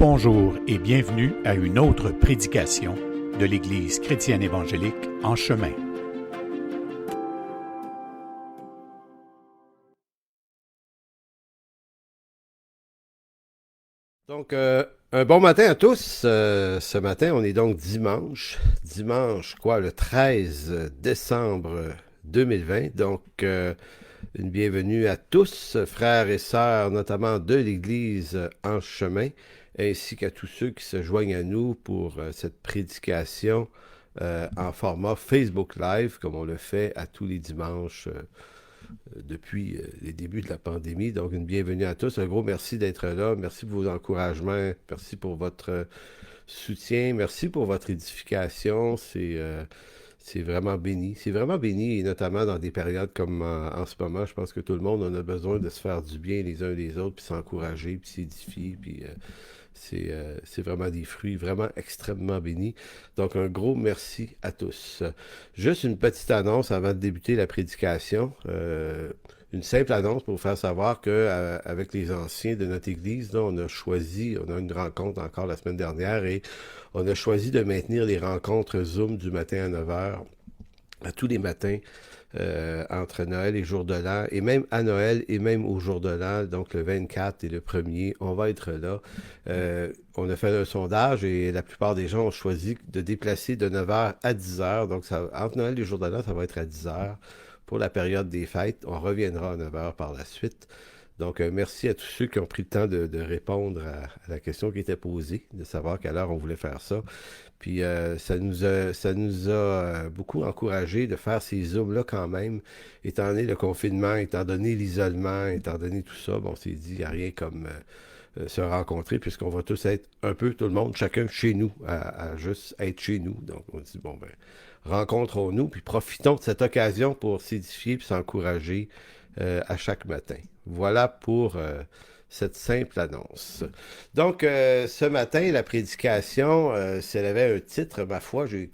Bonjour et bienvenue à une autre prédication de l'Église chrétienne évangélique En Chemin. Donc, un bon matin à tous. Ce matin, on est donc dimanche, le 13 décembre 2020. Donc, une bienvenue à tous, frères et sœurs, notamment de l'Église En Chemin, ainsi qu'à tous ceux qui se joignent à nous pour cette prédication en format Facebook Live, comme on le fait à tous les dimanches depuis les débuts de la pandémie. Donc, une bienvenue à tous. Un gros merci d'être là. Merci pour vos encouragements. Merci pour votre soutien. Merci pour votre édification. C'est vraiment béni. C'est vraiment béni, et notamment dans des périodes comme en ce moment. Je pense que tout le monde en a besoin de se faire du bien les uns les autres, puis s'encourager, puis s'édifier, puis c'est vraiment des fruits vraiment extrêmement bénis. Donc, un gros merci à tous. Juste une petite annonce avant de débuter la prédication. Une simple annonce pour vous faire savoir qu'avec les anciens de notre Église, là, on a une rencontre encore la semaine dernière et on a choisi de maintenir les rencontres Zoom du matin à 9 heures, à tous les matins, entre Noël et Jour de l'An, et même à Noël et même au Jour de l'An, donc le 24 et le 1er, on va être là. On a fait un sondage et la plupart des gens ont choisi de déplacer de 9 heures à 10 heures. Donc, entre Noël et Jour de l'An, ça va être à 10 heures pour la période des fêtes. On reviendra à 9 heures par la suite. Donc, merci à tous ceux qui ont pris le temps de répondre à la question qui était posée, de savoir à quelle heure on voulait faire ça. Puis ça nous a beaucoup encouragé de faire ces zooms-là quand même, étant donné le confinement, étant donné l'isolement, étant donné tout ça. Bon, on s'est dit, il n'y a rien comme se rencontrer, puisqu'on va tous être un peu, tout le monde, chacun chez nous, à juste être chez nous. Donc, on dit, bon, ben, rencontrons-nous, puis profitons de cette occasion pour s'édifier puis s'encourager à chaque matin. Voilà pour cette simple annonce. Donc, ce matin, la prédication, si elle avait un titre, ma foi, j'ai eu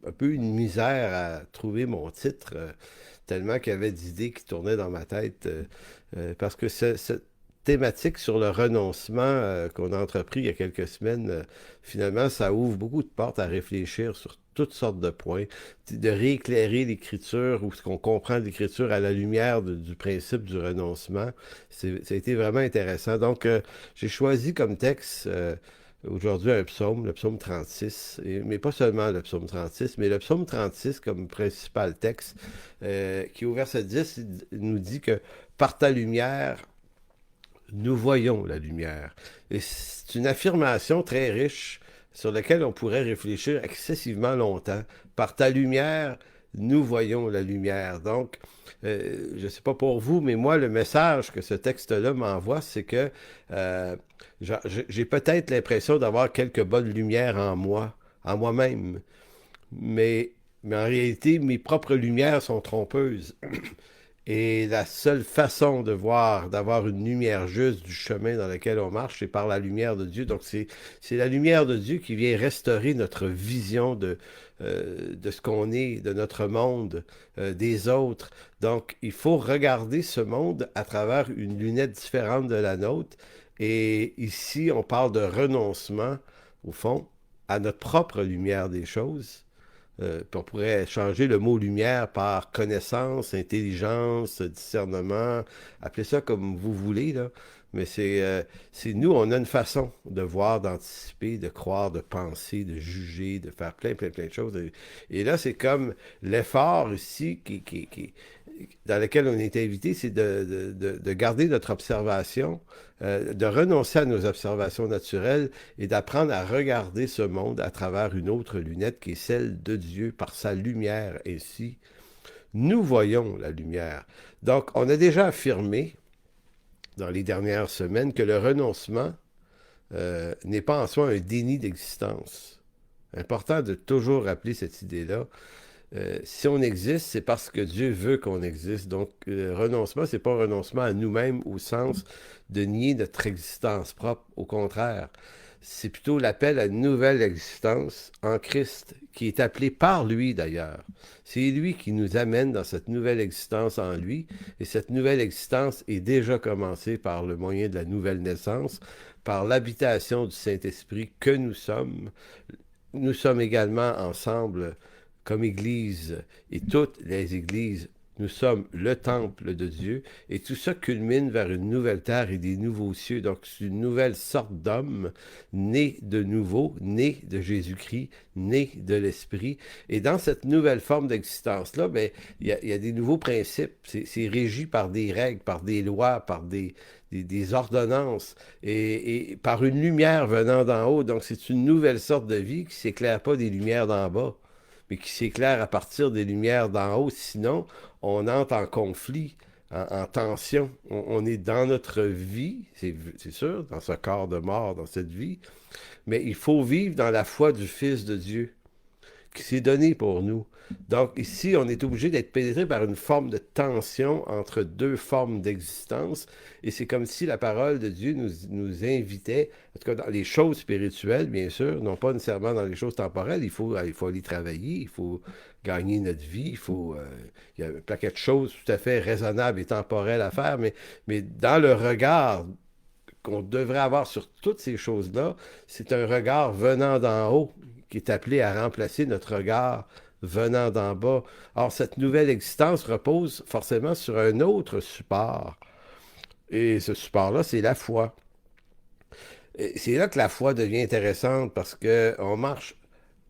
un peu une misère à trouver mon titre, tellement qu'il y avait d'idées qui tournaient dans ma tête, parce que cette thématique sur le renoncement qu'on a entrepris il y a quelques semaines, finalement, ça ouvre beaucoup de portes à réfléchir sur toutes sortes de points, de rééclairer l'Écriture ou ce qu'on comprend de l'Écriture à la lumière du principe du renoncement. Ça a été vraiment intéressant. Donc, j'ai choisi comme texte aujourd'hui un psaume, le psaume 36, mais pas seulement le psaume 36, mais le psaume 36 comme principal texte, qui au verset 10 il nous dit que par ta lumière, nous voyons la lumière. Et c'est une affirmation très riche sur laquelle on pourrait réfléchir excessivement longtemps. Par ta lumière, nous voyons la lumière. Donc, je ne sais pas pour vous, mais moi, le message que ce texte-là m'envoie, c'est que j'ai peut-être l'impression d'avoir quelques bonnes lumières en moi, en moi-même. Mais en réalité, mes propres lumières sont trompeuses. Et la seule façon de voir, d'avoir une lumière juste du chemin dans lequel on marche, c'est par la lumière de Dieu. Donc, c'est la lumière de Dieu qui vient restaurer notre vision de ce qu'on est, de notre monde, des autres. Donc, il faut regarder ce monde à travers une lunette différente de la nôtre. Et ici, on parle de renoncement, au fond, à notre propre lumière des choses. Puis on pourrait changer le mot lumière par connaissance, intelligence, discernement, appelez ça comme vous voulez, là. Mais c'est nous, on a une façon de voir, d'anticiper, de croire, de penser, de juger, de faire plein de choses. Et là, c'est comme l'effort ici dans lequel on est invité, c'est de garder notre observation, de renoncer à nos observations naturelles et d'apprendre à regarder ce monde à travers une autre lunette qui est celle de Dieu par sa lumière. Ainsi, nous voyons la lumière. Donc, on a déjà affirmé dans les dernières semaines que le renoncement n'est pas en soi un déni d'existence. Important de toujours rappeler cette idée-là. Si on existe, c'est parce que Dieu veut qu'on existe. Donc, renoncement, c'est pas un renoncement à nous-mêmes au sens de nier notre existence propre. Au contraire, c'est plutôt l'appel à une nouvelle existence en Christ, qui est appelé par lui d'ailleurs. C'est lui qui nous amène dans cette nouvelle existence en lui, et cette nouvelle existence est déjà commencée par le moyen de la nouvelle naissance, par l'habitation du Saint-Esprit que nous sommes. Nous sommes également ensemble comme Église, et toutes les Églises, nous sommes le temple de Dieu, et tout ça culmine vers une nouvelle terre et des nouveaux cieux. Donc, c'est une nouvelle sorte d'homme, né de nouveau, né de Jésus-Christ, né de l'Esprit. Et dans cette nouvelle forme d'existence-là, ben, y a des nouveaux principes. C'est régi par des règles, par des lois, par des ordonnances, et par une lumière venant d'en haut. Donc, c'est une nouvelle sorte de vie qui ne s'éclaire pas des lumières d'en bas, mais qui s'éclaire à partir des lumières d'en haut. Sinon, on entre en conflit, en tension. On est dans notre vie, c'est sûr, dans ce corps de mort, dans cette vie, mais il faut vivre dans la foi du Fils de Dieu, qui s'est donné pour nous. Donc ici, on est obligé d'être pénétré par une forme de tension entre deux formes d'existence, et c'est comme si la parole de Dieu nous invitait, en tout cas dans les choses spirituelles, bien sûr, non pas nécessairement dans les choses temporelles, il faut aller travailler, il faut gagner notre vie, il y a un paquet de choses tout à fait raisonnables et temporelles à faire, mais dans le regard qu'on devrait avoir sur toutes ces choses-là, c'est un regard venant d'en haut, qui est appelé à remplacer notre regard venant d'en bas. Or, cette nouvelle existence repose forcément sur un autre support. Et ce support-là, c'est la foi. Et c'est là que la foi devient intéressante, parce qu'on marche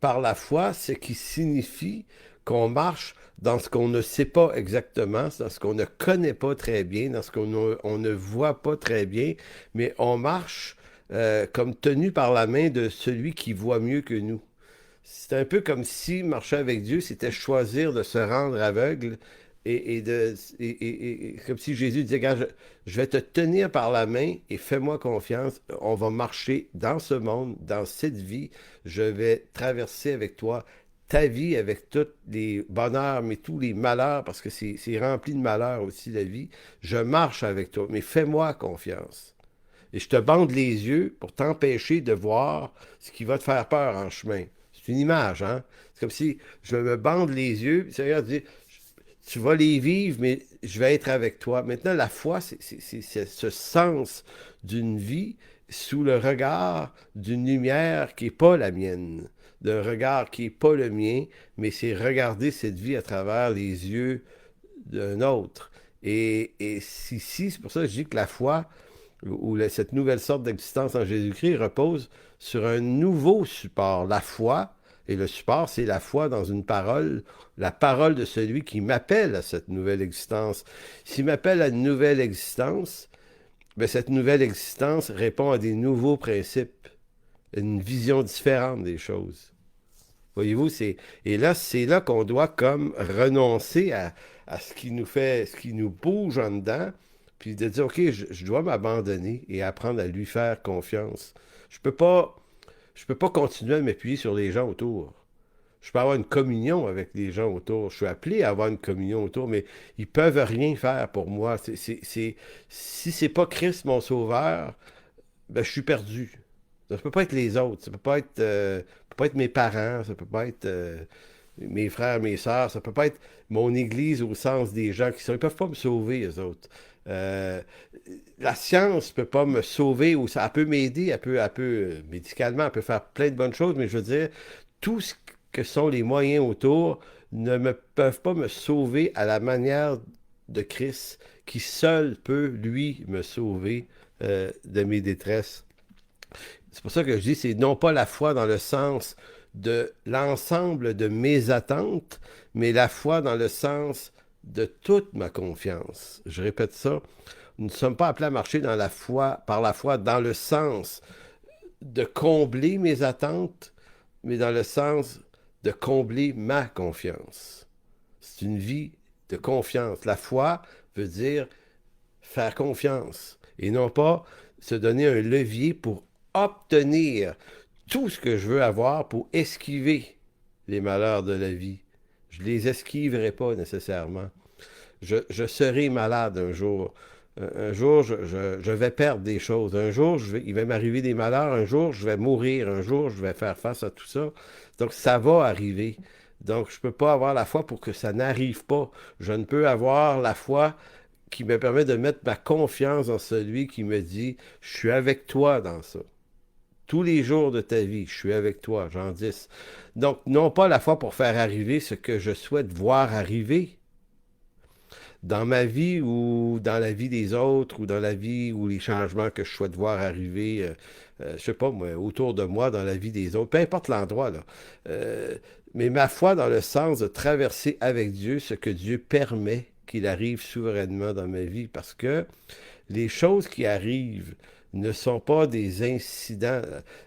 par la foi, ce qui signifie qu'on marche dans ce qu'on ne sait pas exactement, dans ce qu'on ne connaît pas très bien, dans ce qu'on ne voit pas très bien, mais on marche comme tenu par la main de celui qui voit mieux que nous. C'est un peu comme si marcher avec Dieu, c'était choisir de se rendre aveugle, et comme si Jésus disait, regarde, je vais te tenir par la main et fais-moi confiance, on va marcher dans ce monde, dans cette vie, je vais traverser avec toi ta vie, avec tous les bonheurs, mais tous les malheurs, parce que c'est rempli de malheurs aussi la vie, je marche avec toi, mais fais-moi confiance. Et je te bande les yeux pour t'empêcher de voir ce qui va te faire peur en chemin. C'est une image, hein? C'est comme si je me bande les yeux, puis le Seigneur dit, tu vas les vivre, mais je vais être avec toi. Maintenant, la foi, c'est ce sens d'une vie sous le regard d'une lumière qui n'est pas la mienne, d'un regard qui n'est pas le mien, mais c'est regarder cette vie à travers les yeux d'un autre. Et ici, c'est pour ça que je dis que la foi, ou cette nouvelle sorte d'existence en Jésus-Christ, repose sur un nouveau support. La foi, et le support, c'est la foi dans une parole, la parole de celui qui m'appelle à cette nouvelle existence. S'il m'appelle à une nouvelle existence, bien, cette nouvelle existence répond à des nouveaux principes, une vision différente des choses. Voyez-vous, et là, c'est là qu'on doit comme renoncer à ce qui nous fait, ce qui nous bouge en dedans, puis de dire, OK, je dois m'abandonner et apprendre à lui faire confiance. Je peux pas continuer à m'appuyer sur les gens autour. Je peux avoir une communion avec les gens autour. Je suis appelé à avoir une communion autour, mais ils peuvent rien faire pour moi. Si c'est pas Christ, mon sauveur, ben, je suis perdu. Ça peut pas être les autres. Ça peut pas être mes parents. Ça peut pas être mes frères, mes sœurs. Ça peut pas être mon église au sens des gens qui sont. Ils peuvent pas me sauver, eux autres. La science peut pas me sauver, ou ça elle peut m'aider, elle peut médicalement, elle peut faire plein de bonnes choses, mais je veux dire, tout ce que sont les moyens autour peuvent pas me sauver à la manière de Christ, qui seul peut, lui, me sauver de mes détresses. C'est pour ça que je dis, c'est non pas la foi dans le sens de l'ensemble de mes attentes, mais la foi dans le sens de toute ma confiance. Je répète ça, nous ne sommes pas appelés à marcher dans la foi, par la foi dans le sens de combler mes attentes, mais dans le sens de combler ma confiance. C'est une vie de confiance. La foi veut dire faire confiance, et non pas se donner un levier pour obtenir tout ce que je veux avoir, pour esquiver les malheurs de la vie. Je ne les esquiverai pas nécessairement. Je serai malade un jour. Un jour, je vais perdre des choses. Un jour, il va m'arriver des malheurs. Un jour, je vais mourir. Un jour, je vais faire face à tout ça. Donc, ça va arriver. Donc, je ne peux pas avoir la foi pour que ça n'arrive pas. Je ne peux avoir la foi qui me permet de mettre ma confiance en celui qui me dit, je suis avec toi dans ça. Tous les jours de ta vie, je suis avec toi, Jean 10. Donc, non pas la foi pour faire arriver ce que je souhaite voir arriver dans ma vie ou dans la vie des autres ou dans la vie ou les changements que je souhaite voir arriver, je sais pas moi, autour de moi, dans la vie des autres, peu importe l'endroit, là. Mais ma foi dans le sens de traverser avec Dieu ce que Dieu permet qu'il arrive souverainement dans ma vie, parce que les choses qui arrivent ne sont pas des incidents.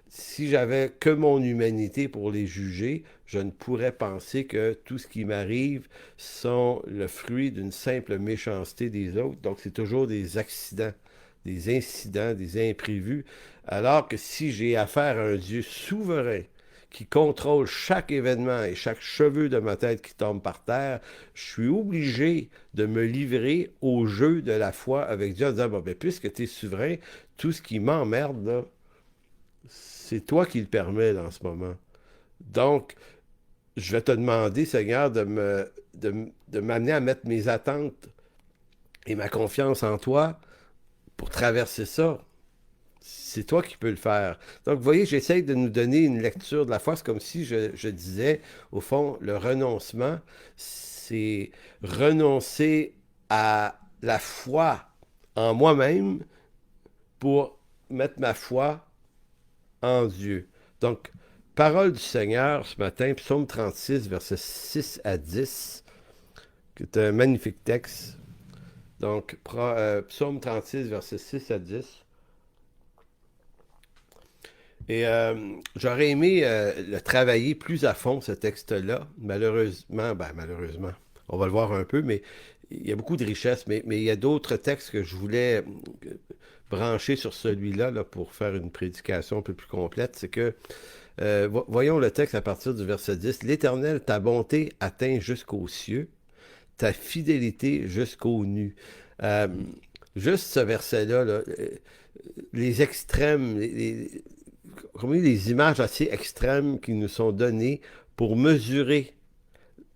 Si j'avais que mon humanité pour les juger, je ne pourrais penser que tout ce qui m'arrive sont le fruit d'une simple méchanceté des autres. Donc, c'est toujours des accidents, des incidents, des imprévus. Alors que si j'ai affaire à un Dieu souverain, qui contrôle chaque événement et chaque cheveu de ma tête qui tombe par terre, je suis obligé de me livrer au jeu de la foi avec Dieu en disant, bon, ben, puisque tu es souverain, tout ce qui m'emmerde, là, c'est toi qui le permets dans ce moment. Donc, je vais te demander, Seigneur, de m'amener à mettre mes attentes et ma confiance en toi pour traverser ça. C'est toi qui peux le faire. Donc, vous voyez, j'essaie de nous donner une lecture de la foi. C'est comme si je disais, au fond, le renoncement, c'est renoncer à la foi en moi-même pour mettre ma foi en Dieu. Donc, parole du Seigneur ce matin, psaume 36, versets 6 à 10, qui est un magnifique texte. Donc, psaume 36, versets 6 à 10. Et j'aurais aimé le travailler plus à fond, ce texte-là. Malheureusement, on va le voir un peu, mais il y a beaucoup de richesses. Mais il y a d'autres textes que je voulais brancher sur celui-là là, pour faire une prédication un peu plus complète. C'est que, voyons le texte à partir du verset 10. « L'Éternel, ta bonté atteint jusqu'aux cieux, ta fidélité jusqu'aux nues. » Juste ce verset-là, là, les extrêmes, les images assez extrêmes qui nous sont données pour mesurer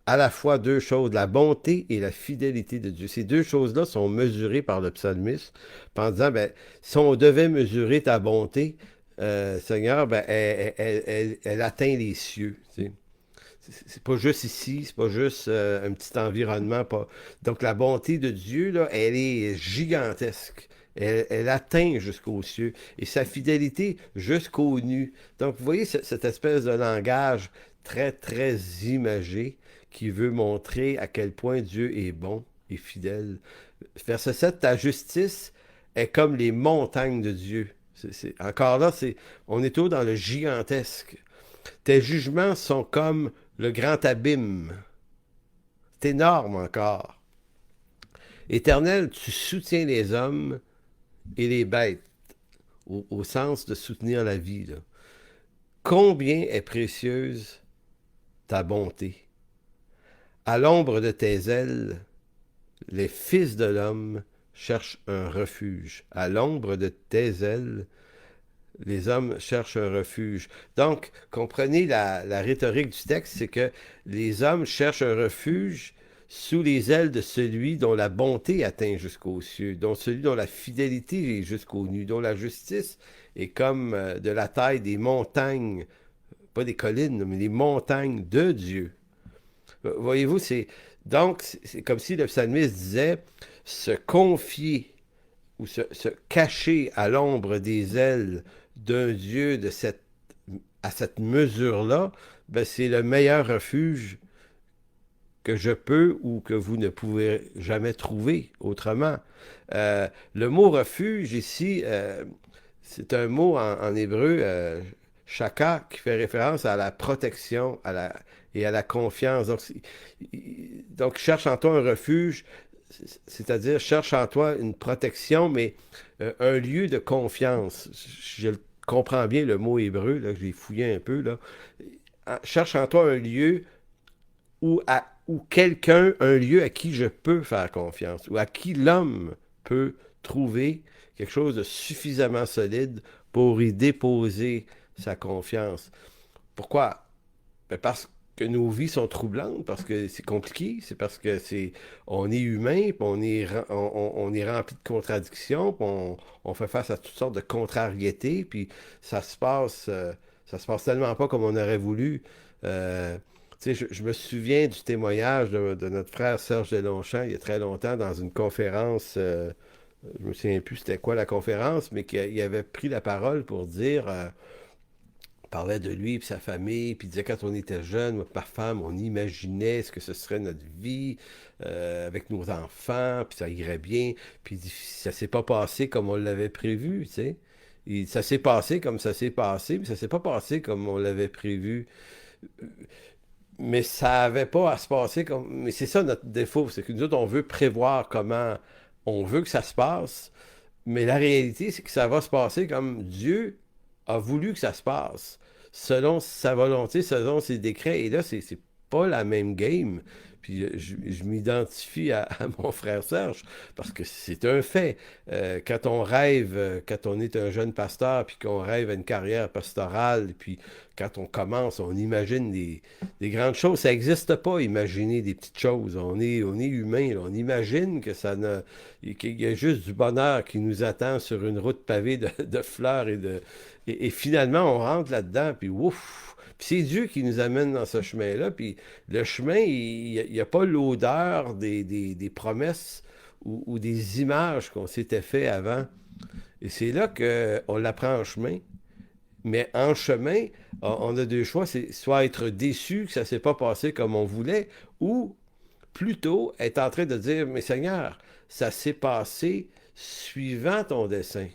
à la fois deux choses, la bonté et la fidélité de Dieu. Ces deux choses-là sont mesurées par le psalmiste en disant, ben, si on devait mesurer ta bonté, Seigneur, ben, elle atteint les cieux. Tu sais. C'est pas juste ici, c'est pas juste un petit environnement. Donc la bonté de Dieu, là, elle est gigantesque. Elle atteint jusqu'aux cieux. Et sa fidélité jusqu'aux nues. Donc, vous voyez cette espèce de langage très, très imagé qui veut montrer à quel point Dieu est bon et fidèle. Verset 7, ta justice est comme les montagnes de Dieu. Encore là, on est toujours dans le gigantesque. Tes jugements sont comme le grand abîme. C'est énorme encore. Éternel, tu soutiens les hommes et les bêtes, au sens de soutenir la vie. Là. Combien est précieuse ta bonté. À l'ombre de tes ailes, les fils de l'homme cherchent un refuge. À l'ombre de tes ailes, les hommes cherchent un refuge. Donc, comprenez la rhétorique du texte, c'est que les hommes cherchent un refuge sous les ailes de celui dont la bonté atteint jusqu'aux cieux, dont celui dont la fidélité est jusqu'aux nues, dont la justice est comme de la taille des montagnes, pas des collines, mais des montagnes de Dieu. Voyez-vous, c'est comme si le psalmiste disait se confier ou se cacher à l'ombre des ailes d'un Dieu à cette mesure-là, ben c'est le meilleur refuge que je peux ou que vous ne pouvez jamais trouver autrement. Le mot refuge ici, c'est un mot en hébreu, shaka, qui fait référence à la protection et à la confiance. Donc, cherche en toi un refuge, c'est-à-dire cherche en toi une protection, mais un lieu de confiance. Je comprends bien le mot hébreu, là, que j'ai fouillé un peu. Là. Cherche en toi un lieu ou quelqu'un, un lieu à qui je peux faire confiance, ou à qui l'homme peut trouver quelque chose de suffisamment solide pour y déposer sa confiance. Pourquoi? Ben parce que nos vies sont troublantes, parce que c'est compliqué, c'est parce que on est humain, puis on est rempli de contradictions, puis on fait face à toutes sortes de contrariétés, puis ça se passe tellement pas comme on aurait voulu. Tu sais, je me souviens du témoignage de notre frère Serge Deslongchamps il y a très longtemps dans une conférence, je me souviens plus c'était quoi la conférence, mais qu'il avait pris la parole pour dire, parlait de lui et sa famille, puis il disait quand on était jeune, moi, par femme, on imaginait ce que ce serait notre vie avec nos enfants, puis ça irait bien, puis il dit, ça s'est pas passé comme on l'avait prévu, tu sais. Ça s'est passé comme ça s'est passé, mais ça s'est pas passé comme on l'avait prévu. Mais ça avait pas à se passer comme... Mais c'est ça notre défaut, c'est que nous autres, on veut prévoir comment on veut que ça se passe, mais la réalité, c'est que ça va se passer comme Dieu a voulu que ça se passe, selon sa volonté, selon ses décrets. Et là, c'est pas la même game. Puis je m'identifie à mon frère Serge, parce que c'est un fait. Quand on rêve, quand on est un jeune pasteur, puis qu'on rêve à une carrière pastorale, puis quand on commence, on imagine des grandes choses. Ça n'existe pas, imaginer des petites choses. On est humain, là. On imagine que qu'il y a juste du bonheur qui nous attend sur une route pavée de fleurs et finalement, on rentre là-dedans, puis ouf! Puis c'est Dieu qui nous amène dans ce chemin-là. Puis le chemin, il n'y a pas l'odeur des promesses ou des images qu'on s'était fait avant. Et c'est là qu'on l'apprend en chemin. Mais en chemin, on a deux choix. C'est soit être déçu que ça ne s'est pas passé comme on voulait, ou plutôt être en train de dire, mais Seigneur, ça s'est passé suivant ton dessein.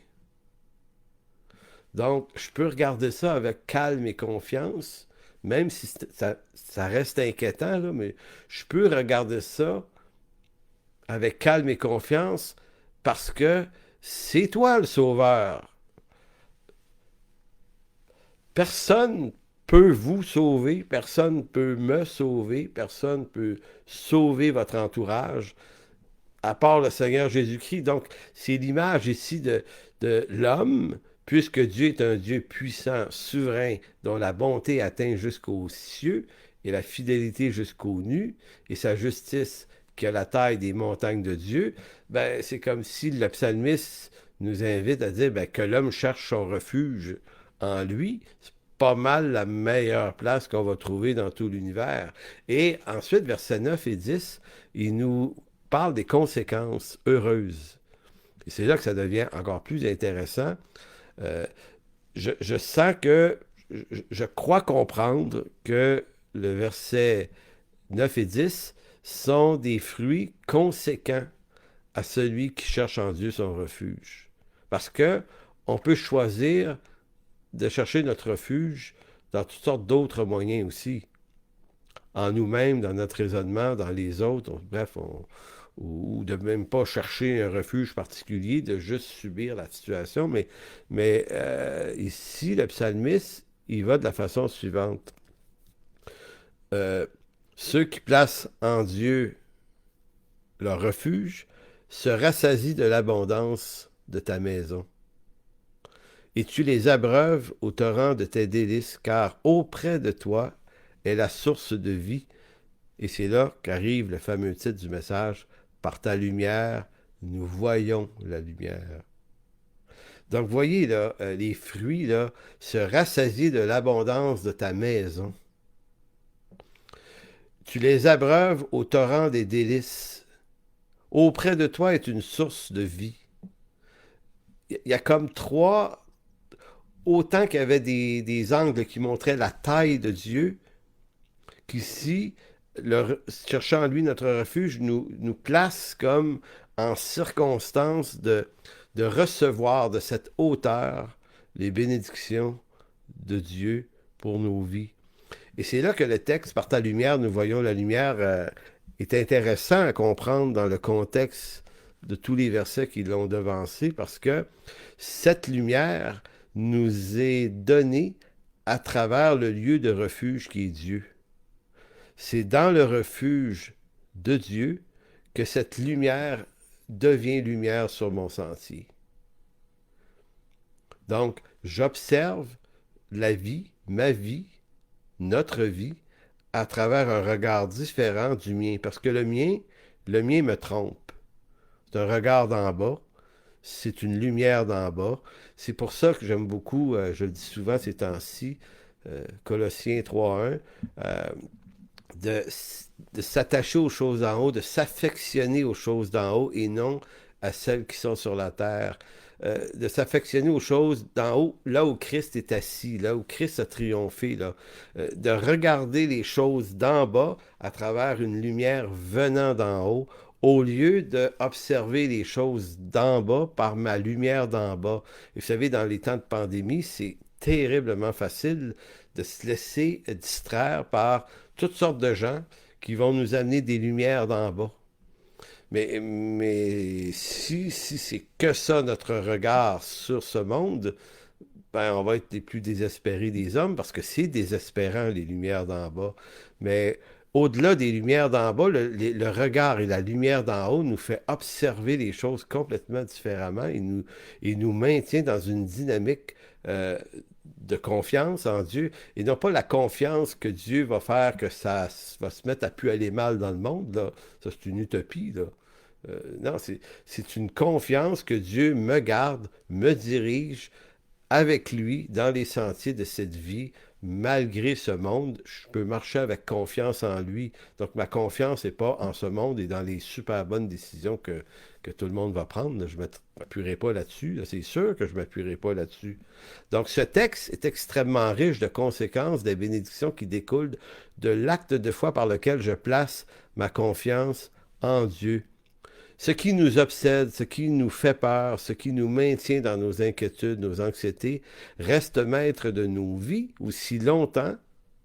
Donc, je peux regarder ça avec calme et confiance, même si ça reste inquiétant, là, mais je peux regarder ça avec calme et confiance parce que c'est toi le sauveur. Personne peut vous sauver, personne peut me sauver, personne peut sauver votre entourage, à part le Seigneur Jésus-Christ. Donc, c'est l'image ici de l'homme, puisque Dieu est un Dieu puissant, souverain, dont la bonté atteint jusqu'aux cieux et la fidélité jusqu'aux nues, et sa justice qui a la taille des montagnes de Dieu, ben, c'est comme si le psalmiste nous invite à dire ben, que l'homme cherche son refuge en lui. C'est pas mal la meilleure place qu'on va trouver dans tout l'univers. Et ensuite, versets 9 et 10, il nous parle des conséquences heureuses. Et c'est là que ça devient encore plus intéressant. Je sens que, je crois comprendre que le verset 9 et 10 sont des fruits conséquents à celui qui cherche en Dieu son refuge. Parce que on peut choisir de chercher notre refuge dans toutes sortes d'autres moyens aussi. En nous-mêmes, dans notre raisonnement, dans les autres, ou de même pas chercher un refuge particulier, de juste subir la situation. Mais ici, le psalmiste, il va de la façon suivante. Ceux qui placent en Dieu leur refuge se rassasient de l'abondance de ta maison. Et tu les abreuves au torrent de tes délices, car auprès de toi est la source de vie. Et c'est là qu'arrive le fameux titre du message, « Par ta lumière, nous voyons la lumière ». Donc, voyez, là, les fruits, là, se rassasient de l'abondance de ta maison. Tu les abreuves au torrent des délices. Auprès de toi est une source de vie. Il y a comme trois, autant qu'il y avait des angles qui montraient la taille de Dieu, qu'ici, cherchant en lui notre refuge, nous place comme en circonstance de recevoir de cette hauteur les bénédictions de Dieu pour nos vies. Et c'est là que le texte, par ta lumière, nous voyons la lumière, est intéressant à comprendre dans le contexte de tous les versets qui l'ont devancé, parce que cette lumière nous est donnée à travers le lieu de refuge qui est Dieu. C'est dans le refuge de Dieu que cette lumière devient lumière sur mon sentier. Donc, j'observe la vie, ma vie, notre vie, à travers un regard différent du mien. Parce que le mien me trompe. C'est un regard d'en bas. C'est une lumière d'en bas. C'est pour ça que j'aime beaucoup, je le dis souvent ces temps-ci, Colossiens 3.1, de s'attacher aux choses d'en haut, de s'affectionner aux choses d'en haut et non à celles qui sont sur la terre. De s'affectionner aux choses d'en haut, là où Christ est assis, là où Christ a triomphé, là. De regarder les choses d'en bas à travers une lumière venant d'en haut, au lieu d'observer les choses d'en bas par ma lumière d'en bas. Et vous savez, dans les temps de pandémie, c'est terriblement facile de se laisser distraire par toutes sortes de gens qui vont nous amener des lumières d'en bas. Mais si c'est que ça notre regard sur ce monde, ben on va être les plus désespérés des hommes parce que c'est désespérant les lumières d'en bas. Mais au-delà des lumières d'en bas, le regard et la lumière d'en haut nous fait observer les choses complètement différemment et nous maintient dans une dynamique de confiance en Dieu et non pas la confiance que Dieu va faire que ça va se mettre à plus aller mal dans le monde. Là. Ça, c'est une utopie. Là. Non, c'est une confiance que Dieu me garde, me dirige avec lui dans les sentiers de cette vie. Malgré ce monde, je peux marcher avec confiance en lui. Donc, ma confiance n'est pas en ce monde et dans les super bonnes décisions que tout le monde va prendre. Je ne m'appuierai pas là-dessus. Là, c'est sûr que je ne m'appuierai pas là-dessus. Donc, ce texte est extrêmement riche de conséquences, des bénédictions qui découlent de l'acte de foi par lequel je place ma confiance en Dieu. Ce qui nous obsède, ce qui nous fait peur, ce qui nous maintient dans nos inquiétudes, nos anxiétés, reste maître de nos vies aussi longtemps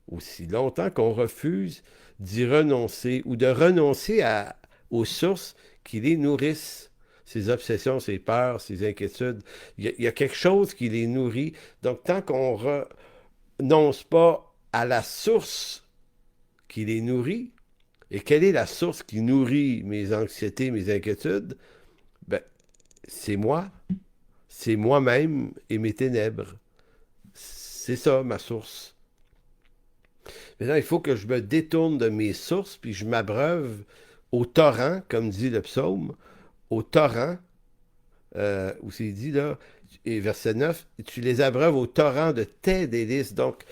qu'on refuse d'y renoncer ou de renoncer aux sources qui les nourrissent. Ces obsessions, ces peurs, ces inquiétudes, il y a quelque chose qui les nourrit. Donc, tant qu'on renonce pas à la source qui les nourrit, et quelle est la source qui nourrit mes anxiétés, mes inquiétudes? Ben, c'est moi. C'est moi-même et mes ténèbres. C'est ça, ma source. Maintenant, il faut que je me détourne de mes sources, puis je m'abreuve au torrent, comme dit le psaume, au torrent, où c'est dit là, et verset 9, tu les abreuves au torrent de tes délices. Donc,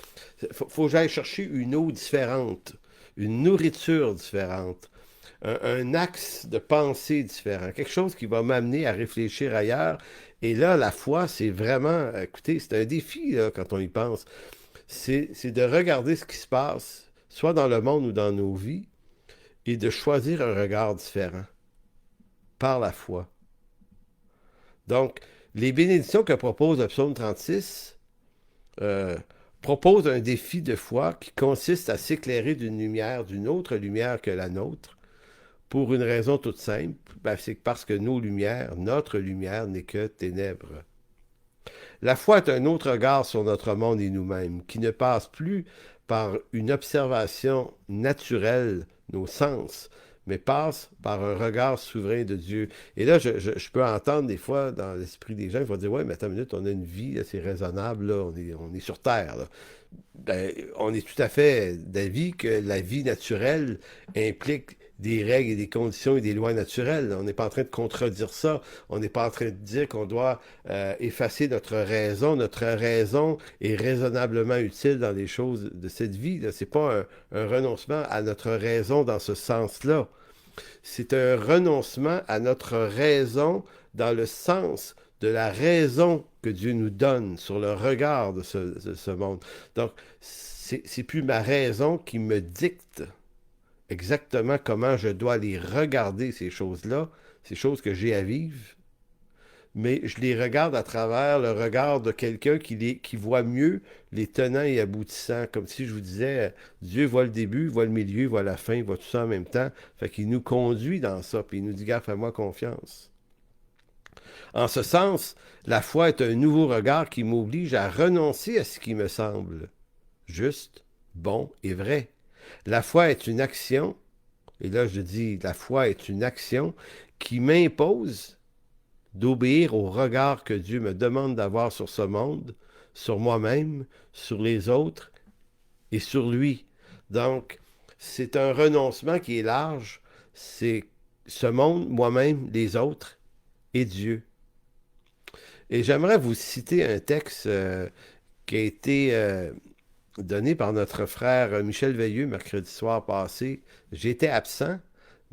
il faut que j'aille chercher une eau différente. Une nourriture différente, un axe de pensée différent, quelque chose qui va m'amener à réfléchir ailleurs. Et là, la foi, c'est vraiment, écoutez, c'est un défi là, quand on y pense. C'est de regarder ce qui se passe, soit dans le monde ou dans nos vies, et de choisir un regard différent par la foi. Donc, les bénédictions que propose le psaume 36, propose un défi de foi qui consiste à s'éclairer d'une autre lumière que la nôtre, pour une raison toute simple, c'est parce que notre lumière n'est que ténèbres. La foi est un autre regard sur notre monde et nous-mêmes, qui ne passe plus par une observation naturelle, nos sens, mais passe par un regard souverain de Dieu. Et là, je peux entendre des fois dans l'esprit des gens, ils vont dire « Ouais, mais attends une minute, on a une vie, là, c'est raisonnable, là, on est sur Terre. Là. » Ben, on est tout à fait d'avis que la vie naturelle implique des règles et des conditions et des lois naturelles. On n'est pas en train de contredire ça. On n'est pas en train de dire qu'on doit effacer notre raison. Notre raison est raisonnablement utile dans les choses de cette vie. Ce n'est pas un renoncement à notre raison dans ce sens-là. C'est un renoncement à notre raison dans le sens de la raison que Dieu nous donne sur le regard de ce monde. Donc, c'est plus ma raison qui me dicte exactement comment je dois les regarder, ces choses-là, ces choses que j'ai à vivre, mais je les regarde à travers le regard de quelqu'un qui voit mieux les tenants et aboutissants, comme si je vous disais, Dieu voit le début, voit le milieu, voit la fin, voit tout ça en même temps, fait qu'il nous conduit dans ça, puis il nous dit, gars, fais-moi confiance. En ce sens, la foi est un nouveau regard qui m'oblige à renoncer à ce qui me semble juste, bon et vrai. La foi est une action, et là je dis, la foi est une action qui m'impose d'obéir au regard que Dieu me demande d'avoir sur ce monde, sur moi-même, sur les autres et sur lui. Donc, c'est un renoncement qui est large. C'est ce monde, moi-même, les autres et Dieu. Et j'aimerais vous citer un texte qui a été donné par notre frère Michel Veilleux mercredi soir passé. J'étais absent,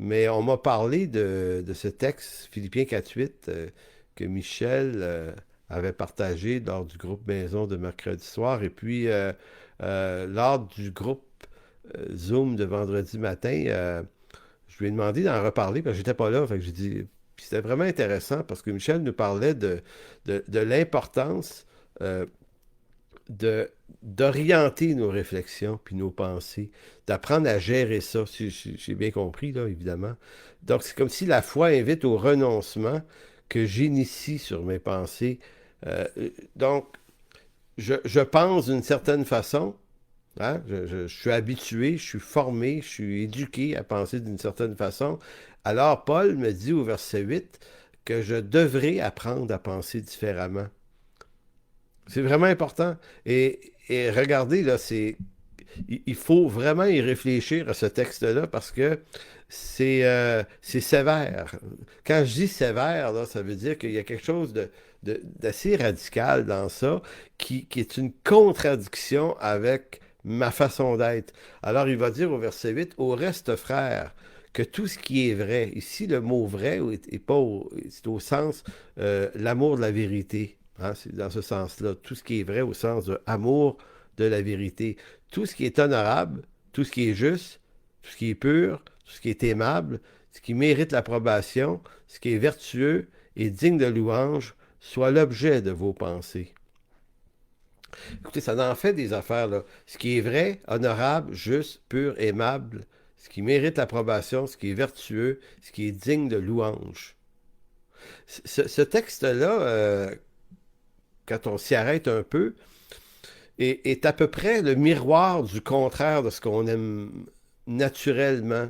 mais on m'a parlé de ce texte, Philippiens 4.8, que Michel avait partagé lors du groupe Maison de mercredi soir. Et puis, lors du groupe Zoom de vendredi matin, je lui ai demandé d'en reparler parce que j'étais pas là. Fait que j'ai dit, puis c'était vraiment intéressant parce que Michel nous parlait de l'importance d'orienter nos réflexions puis nos pensées, d'apprendre à gérer ça, si j'ai bien compris, là, évidemment. Donc, c'est comme si la foi invite au renoncement que j'initie sur mes pensées. Euh, donc, je pense d'une certaine façon, hein, je suis habitué, je suis formé, je suis éduqué à penser d'une certaine façon. Alors, Paul me dit au verset 8 que je devrais apprendre à penser différemment. C'est vraiment important. Et regardez, là, il faut vraiment y réfléchir à ce texte-là parce que c'est sévère. Quand je dis sévère, là, ça veut dire qu'il y a quelque chose d'assez radical dans ça qui est une contradiction avec ma façon d'être. Alors, il va dire au verset 8, au reste, frère, que tout ce qui est vrai, ici, le mot vrai est pas c'est au sens l'amour de la vérité. Hein, c'est dans ce sens-là. Tout ce qui est vrai au sens de amour de la vérité. Tout ce qui est honorable, tout ce qui est juste, tout ce qui est pur, tout ce qui est aimable, ce qui mérite l'approbation, ce qui est vertueux et digne de louange, soit l'objet de vos pensées. Écoutez, ça en fait des affaires, là. Ce qui est vrai, honorable, juste, pur, aimable, ce qui mérite l'approbation, ce qui est vertueux, ce qui est digne de louange. Ce texte-là, quand on s'y arrête un peu, est à peu près le miroir du contraire de ce qu'on aime naturellement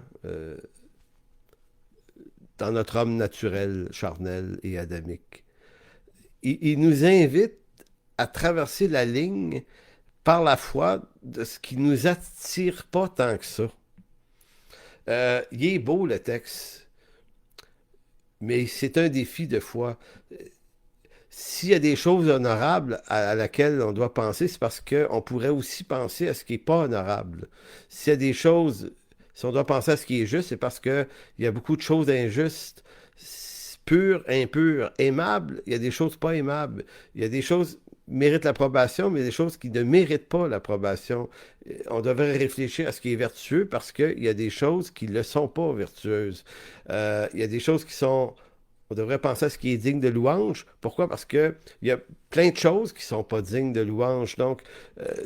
dans notre homme naturel, charnel et adamique. Il nous invite à traverser la ligne par la foi de ce qui ne nous attire pas tant que ça. Il est beau le texte, mais c'est un défi de foi. S'il y a des choses honorables à laquelle on doit penser, c'est parce qu'on pourrait aussi penser à ce qui n'est pas honorable. S'il y a des choses, si on doit penser à ce qui est juste, c'est parce qu'il y a beaucoup de choses injustes, pures, impures, aimables. Il y a des choses pas aimables. Il y a des choses qui méritent l'approbation, mais il y a des choses qui ne méritent pas l'approbation. On devrait réfléchir à ce qui est vertueux parce qu'il y a des choses qui ne le sont pas vertueuses. Il y a des choses qui sont... On devrait penser à ce qui est digne de louange. Pourquoi? Parce qu'il y a plein de choses qui ne sont pas dignes de louange. Donc,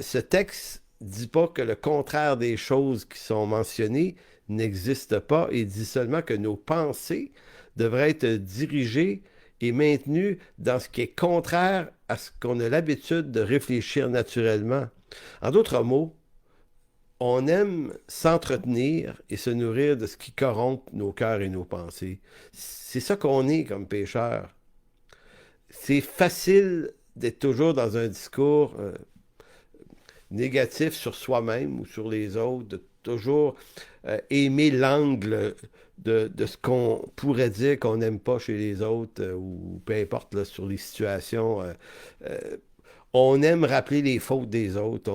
ce texte ne dit pas que le contraire des choses qui sont mentionnées n'existe pas. Il dit seulement que nos pensées devraient être dirigées et maintenues dans ce qui est contraire à ce qu'on a l'habitude de réfléchir naturellement. En d'autres mots, on aime s'entretenir et se nourrir de ce qui corrompt nos cœurs et nos pensées. C'est ça qu'on est comme pécheurs. C'est facile d'être toujours dans un discours négatif sur soi-même ou sur les autres, de toujours aimer l'angle de ce qu'on pourrait dire qu'on n'aime pas chez les autres ou peu importe là, sur les situations. On aime rappeler les fautes des autres.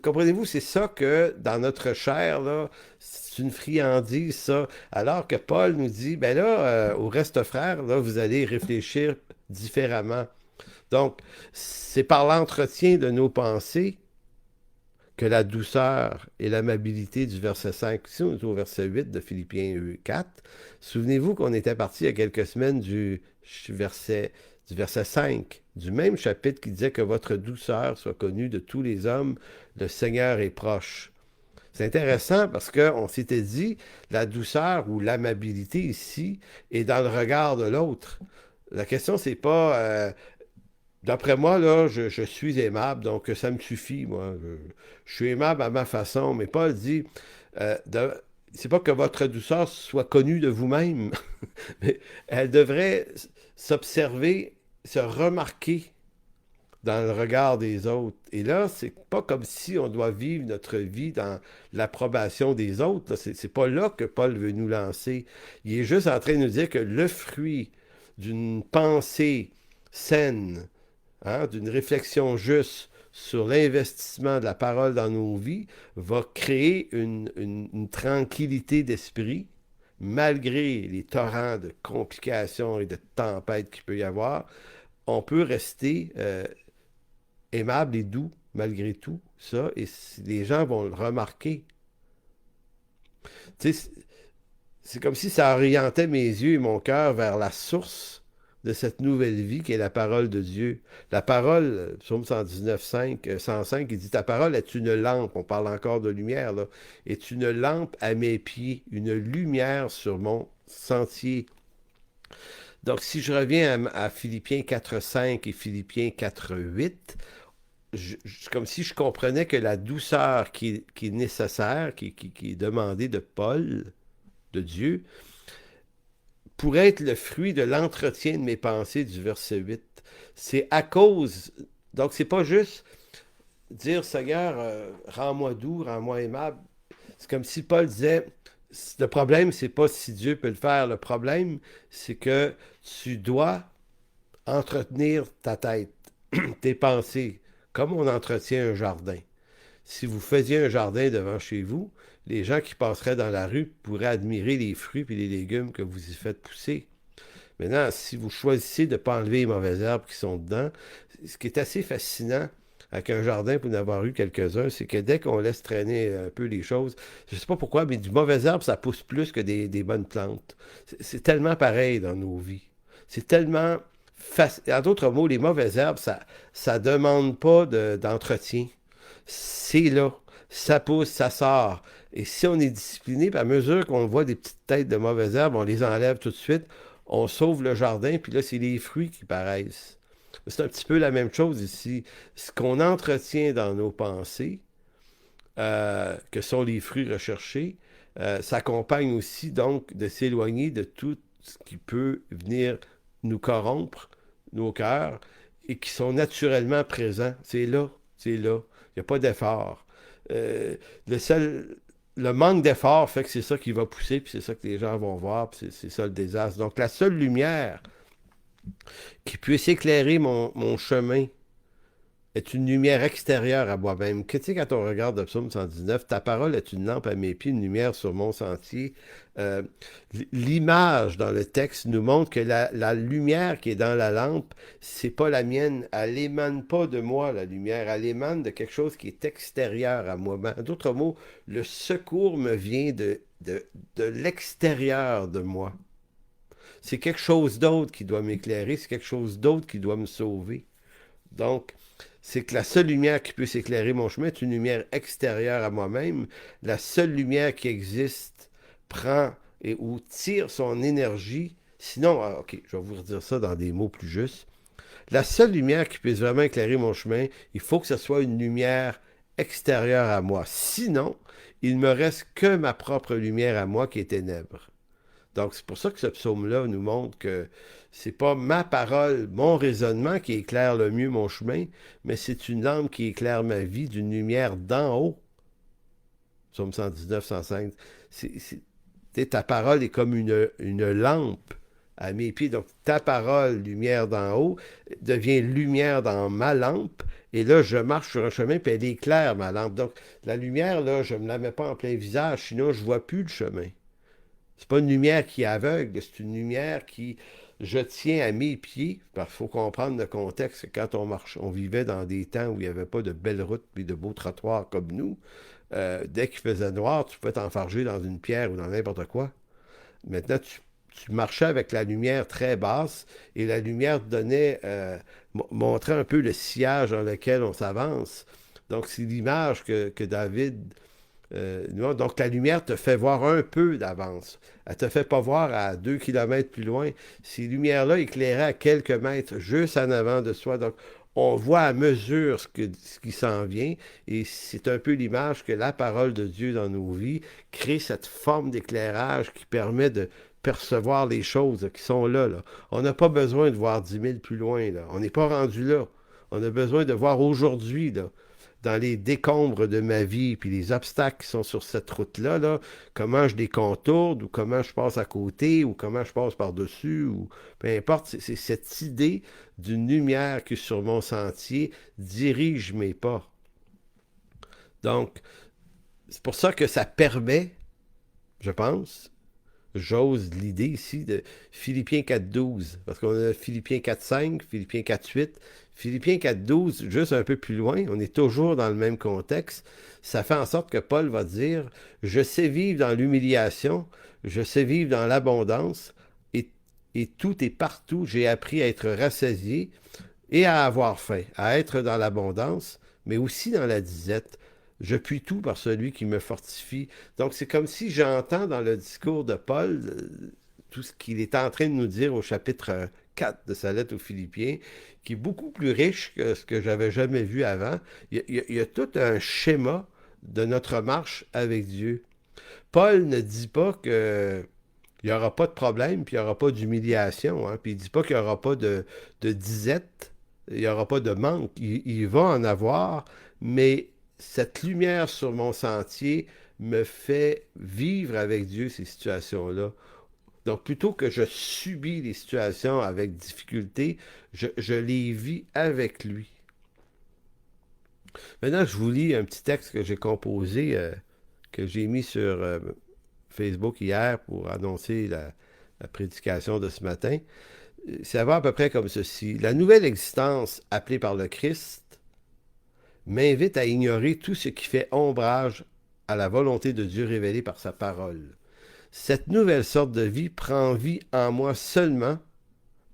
Comprenez-vous, c'est ça que dans notre chair, là, c'est une friandise, ça. Alors que Paul nous dit, ben là, au reste frère, là, vous allez réfléchir différemment. Donc, c'est par l'entretien de nos pensées que la douceur et l'amabilité du verset 5, ici on est au verset 8 de Philippiens 4. Souvenez-vous qu'on était parti il y a quelques semaines du verset 5, du même chapitre qui disait que votre douceur soit connue de tous les hommes, le Seigneur est proche. C'est intéressant parce qu'on s'était dit, la douceur ou l'amabilité ici est dans le regard de l'autre. La question, c'est pas, d'après moi, là, je suis aimable, donc ça me suffit, moi. Je suis aimable à ma façon, mais Paul dit, c'est pas que votre douceur soit connue de vous-même, mais elle devrait s'observer, se remarquer dans le regard des autres. Et là, c'est pas comme si on doit vivre notre vie dans l'approbation des autres. C'est pas là que Paul veut nous lancer. Il est juste en train de nous dire que le fruit d'une pensée saine, hein, d'une réflexion juste sur l'investissement de la parole dans nos vies, va créer une tranquillité d'esprit, malgré les torrents de complications et de tempêtes qu'il peut y avoir. On peut rester aimable et doux malgré tout, ça, et les gens vont le remarquer. Tu sais, c'est comme si ça orientait mes yeux et mon cœur vers la source de cette nouvelle vie qui est la parole de Dieu. La parole, psaume 119, 105, il dit, ta parole est une lampe, on parle encore de lumière, là, est une lampe à mes pieds, une lumière sur mon sentier. Donc, si je reviens à Philippiens 4.5 et Philippiens 4.8, c'est comme si je comprenais que la douceur qui est nécessaire, qui est demandée de Paul, de Dieu, pourrait être le fruit de l'entretien de mes pensées du verset 8. C'est à cause... Donc, c'est pas juste dire, Seigneur, rends-moi doux, rends-moi aimable. C'est comme si Paul disait, le problème, c'est pas si Dieu peut le faire. Le problème, c'est que tu dois entretenir ta tête, tes pensées, comme on entretient un jardin. Si vous faisiez un jardin devant chez vous, les gens qui passeraient dans la rue pourraient admirer les fruits et les légumes que vous y faites pousser. Maintenant, si vous choisissez de ne pas enlever les mauvaises herbes qui sont dedans, ce qui est assez fascinant avec un jardin, pour en avoir eu quelques-uns, c'est que dès qu'on laisse traîner un peu les choses, je ne sais pas pourquoi, mais du mauvais herbe, ça pousse plus que des bonnes plantes. C'est tellement pareil dans nos vies. C'est tellement facile. En d'autres mots, les mauvaises herbes, ça demande pas d'entretien. C'est là. Ça pousse, ça sort. Et si on est discipliné, puis à mesure qu'on voit des petites têtes de mauvaises herbes, on les enlève tout de suite, on sauve le jardin, puis là, c'est les fruits qui paraissent. C'est un petit peu la même chose ici. Ce qu'on entretient dans nos pensées, que sont les fruits recherchés, s'accompagne aussi donc de s'éloigner de tout ce qui peut venir nous corrompre, nos cœurs, et qui sont naturellement présents. C'est là, c'est là. Il n'y a pas d'effort. Le manque d'effort fait que c'est ça qui va pousser, puis c'est ça que les gens vont voir, puis c'est ça le désastre. Donc la seule lumière qui puisse éclairer mon chemin est une lumière extérieure à moi-même. Tu sais, quand on regarde le psaume 119, ta parole est une lampe à mes pieds, une lumière sur mon sentier. L'image dans le texte nous montre que la lumière qui est dans la lampe, c'est pas la mienne. Elle émane pas de moi, la lumière. Elle émane de quelque chose qui est extérieur à moi. D'autres mots, le secours me vient de l'extérieur de moi. C'est quelque chose d'autre qui doit m'éclairer, c'est quelque chose d'autre qui doit me sauver. Donc, c'est que la seule lumière qui peut s'éclairer mon chemin est une lumière extérieure à moi-même. La seule lumière qui existe prend ou tire son énergie. Sinon, ok, je vais vous redire ça dans des mots plus justes. La seule lumière qui puisse vraiment éclairer mon chemin, il faut que ce soit une lumière extérieure à moi. Sinon, il ne me reste que ma propre lumière à moi qui est ténèbres. Donc, c'est pour ça que ce psaume-là nous montre que c'est pas ma parole, mon raisonnement qui éclaire le mieux mon chemin, mais c'est une lampe qui éclaire ma vie d'une lumière d'en haut. Psaume 119, 105. Ta parole est comme une lampe à mes pieds. Donc, ta parole, lumière d'en haut, devient lumière dans ma lampe. Et là, je marche sur un chemin, puis elle éclaire ma lampe. Donc, la lumière, là, je ne me la mets pas en plein visage, sinon je ne vois plus le chemin. C'est pas une lumière qui est aveugle, c'est une lumière qui, je tiens à mes pieds. Il faut comprendre le contexte. Quand on vivait dans des temps où il n'y avait pas de belles routes et de beaux trottoirs comme nous, dès qu'il faisait noir, tu pouvais t'enfarger dans une pierre ou dans n'importe quoi. Maintenant, tu marchais avec la lumière très basse et la lumière donnait, montrait un peu le sillage dans lequel on s'avance. Donc, c'est l'image que David Donc, la lumière te fait voir un peu d'avance. Elle ne te fait pas voir à 2 kilomètres plus loin. Ces lumières-là éclairaient à quelques mètres, juste en avant de soi. Donc, on voit à mesure ce qui s'en vient. Et c'est un peu l'image que la parole de Dieu dans nos vies crée cette forme d'éclairage qui permet de percevoir les choses qui sont là, là. On n'a pas besoin de voir 10 000 plus loin, là. On n'est pas rendu là. On a besoin de voir aujourd'hui, là, dans les décombres de ma vie, puis les obstacles qui sont sur cette route-là, là, comment je les contourne, ou comment je passe à côté, ou comment je passe par-dessus, ou peu importe, c'est cette idée d'une lumière qui, sur mon sentier, dirige mes pas. Donc, c'est pour ça que ça permet, je pense, j'ose l'idée ici de Philippiens 4.12, parce qu'on a Philippiens 4.5, Philippiens 4.8, Philippiens 4.12, juste un peu plus loin, on est toujours dans le même contexte. Ça fait en sorte que Paul va dire, je sais vivre dans l'humiliation, je sais vivre dans l'abondance, et tout et partout, j'ai appris à être rassasié et à avoir faim, à être dans l'abondance, mais aussi dans la disette. Je puis tout par celui qui me fortifie. Donc, c'est comme si j'entends dans le discours de Paul tout ce qu'il est en train de nous dire au chapitre 4 de sa lettre aux Philippiens, qui est beaucoup plus riche que ce que j'avais jamais vu avant. Il y a tout un schéma de notre marche avec Dieu. Paul ne dit pas que il n'y aura pas de problème, puis il n'y aura pas d'humiliation, hein, puis il ne dit pas qu'il n'y aura pas de disette, il n'y aura pas de manque. Il va en avoir, mais cette lumière sur mon sentier me fait vivre avec Dieu ces situations-là. Donc, plutôt que je subis les situations avec difficulté, je les vis avec lui. Maintenant, je vous lis un petit texte que j'ai composé, que j'ai mis sur Facebook hier pour annoncer la prédication de ce matin. Ça va à peu près comme ceci. La nouvelle existence appelée par le Christ m'invite à ignorer tout ce qui fait ombrage à la volonté de Dieu révélée par sa parole. Cette nouvelle sorte de vie prend vie en moi seulement,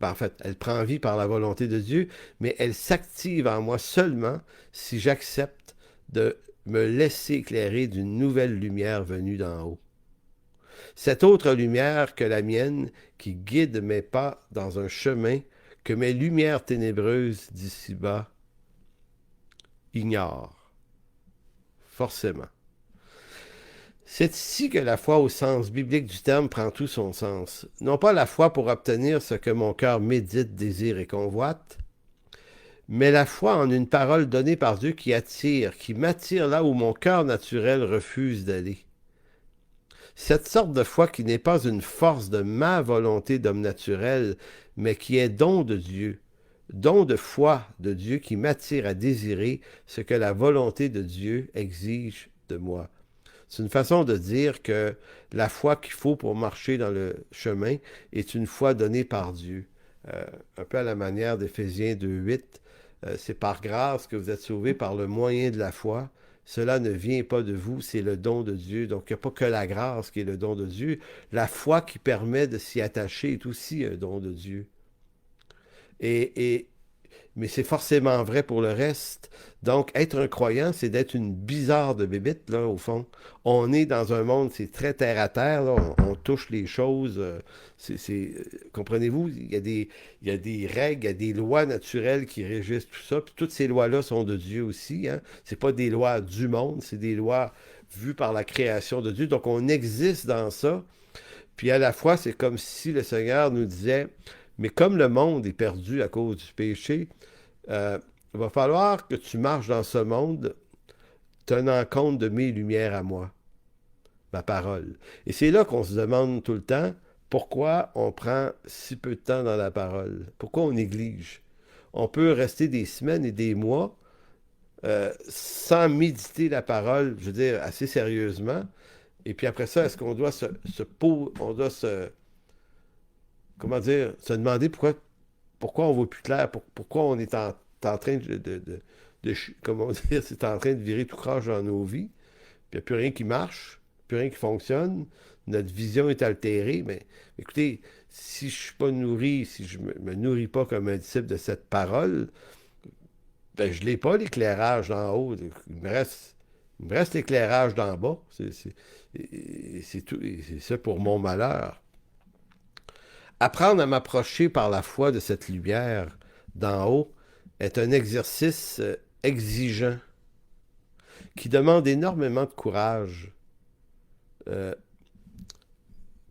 en fait, elle prend vie par la volonté de Dieu, mais elle s'active en moi seulement si j'accepte de me laisser éclairer d'une nouvelle lumière venue d'en haut. Cette autre lumière que la mienne qui guide mes pas dans un chemin que mes lumières ténébreuses d'ici-bas ignorent. Forcément. C'est ici que la foi au sens biblique du terme prend tout son sens. Non pas la foi pour obtenir ce que mon cœur médite, désire et convoite, mais la foi en une parole donnée par Dieu qui attire, qui m'attire là où mon cœur naturel refuse d'aller. Cette sorte de foi qui n'est pas une force de ma volonté d'homme naturel, mais qui est don de Dieu, don de foi de Dieu qui m'attire à désirer ce que la volonté de Dieu exige de moi. C'est une façon de dire que la foi qu'il faut pour marcher dans le chemin est une foi donnée par Dieu. Un peu à la manière d'Éphésiens 2.8, c'est par grâce que vous êtes sauvés par le moyen de la foi. Cela ne vient pas de vous, c'est le don de Dieu. Donc, il n'y a pas que la grâce qui est le don de Dieu. La foi qui permet de s'y attacher est aussi un don de Dieu. Mais c'est forcément vrai pour le reste. Donc, être un croyant, c'est d'être une bizarre de bébite, là, au fond. On est dans un monde, c'est très terre-à-terre, là. On touche les choses. Comprenez-vous, il y a des règles, il y a des lois naturelles qui régissent tout ça. Puis toutes ces lois-là sont de Dieu aussi, hein. C'est pas des lois du monde, c'est des lois vues par la création de Dieu. Donc, on existe dans ça. Puis à la fois, c'est comme si le Seigneur nous disait... Mais comme le monde est perdu à cause du péché, il va falloir que tu marches dans ce monde tenant compte de mes lumières à moi, ma parole. Et c'est là qu'on se demande tout le temps pourquoi on prend si peu de temps dans la parole, pourquoi on néglige. On peut rester des semaines et des mois sans méditer la parole, je veux dire, assez sérieusement. Et puis après ça, est-ce qu'on doit comment dire, se demander pourquoi on voit plus clair, pourquoi on est en train comment dire, c'est en train de virer tout croche dans nos vies, puis il n'y a plus rien qui marche, plus rien qui fonctionne, notre vision est altérée, mais écoutez, si je ne suis pas nourri, si je me nourris pas comme un disciple de cette parole, ben je n'ai pas l'éclairage d'en haut, il me Il me reste l'éclairage d'en bas. C'est tout. C'est ça pour mon malheur. Apprendre à m'approcher par la foi de cette lumière d'en haut est un exercice exigeant qui demande énormément de courage.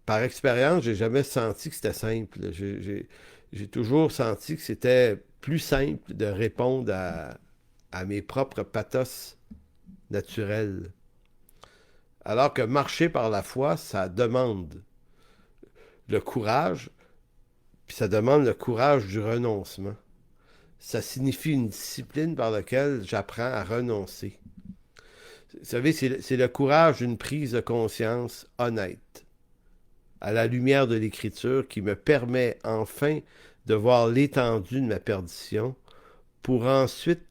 Par expérience, j'ai jamais senti que c'était simple. J'ai toujours senti que c'était plus simple de répondre à mes propres pathos naturels. Alors que marcher par la foi, ça demande le courage, puis ça demande le courage du renoncement. Ça signifie une discipline par laquelle j'apprends à renoncer. Vous savez, c'est le courage d'une prise de conscience honnête, à la lumière de l'Écriture, qui me permet enfin de voir l'étendue de ma perdition pour ensuite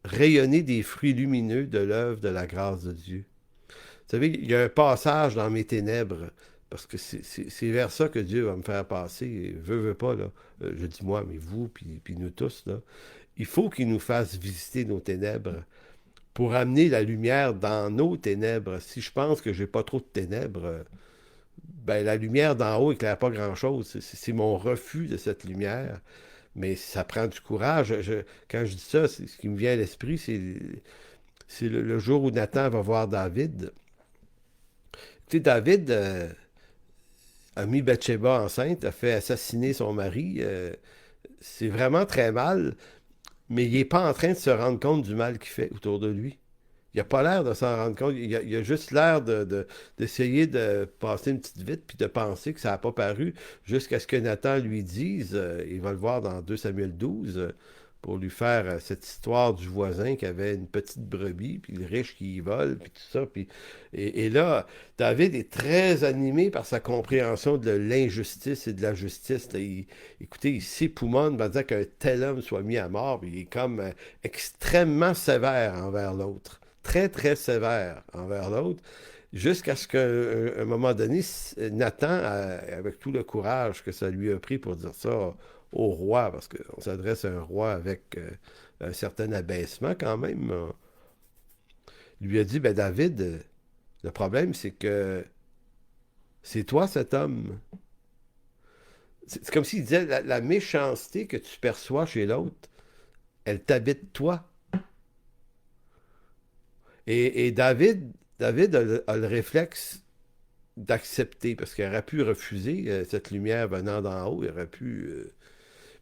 rayonner des fruits lumineux de l'œuvre de la grâce de Dieu. Vous savez, il y a un passage dans mes ténèbres, parce que c'est vers ça que Dieu va me faire passer. Veut pas, là. Je dis moi, mais vous, puis nous tous, là. Il faut qu'il nous fasse visiter nos ténèbres pour amener la lumière dans nos ténèbres. Si je pense que j'ai pas trop de ténèbres, ben la lumière d'en haut éclaire pas grand-chose. C'est mon refus de cette lumière. Mais ça prend du courage. Quand je dis ça, ce qui me vient à l'esprit, c'est le jour où Nathan va voir David. Tu sais, David a mis Bathsheba enceinte, a fait assassiner son mari. C'est vraiment très mal, mais il n'est pas en train de se rendre compte du mal qu'il fait autour de lui. Il n'a pas l'air de s'en rendre compte. Il a juste l'air d'essayer de passer une petite vite puis de penser que ça n'a pas paru jusqu'à ce que Nathan lui dise, il va le voir dans 2 Samuel 12, pour lui faire cette histoire du voisin qui avait une petite brebis, puis le riche qui y vole, puis tout ça. Et là, David est très animé par sa compréhension de l'injustice et de la justice. Là, écoutez, il s'époumonne en disant qu'un tel homme soit mis à mort, puis il est comme extrêmement sévère envers l'autre. Très, très sévère envers l'autre, jusqu'à ce qu'à un moment donné, Nathan, avec tout le courage que ça lui a pris pour dire ça au roi, parce qu'on s'adresse à un roi avec un certain abaissement quand même, lui a dit, ben David, le problème c'est que c'est toi cet homme. C'est comme s'il disait, la méchanceté que tu perçois chez l'autre, elle t'habite toi. Et David a le réflexe d'accepter, parce qu'il aurait pu refuser cette lumière venant d'en haut, il aurait pu...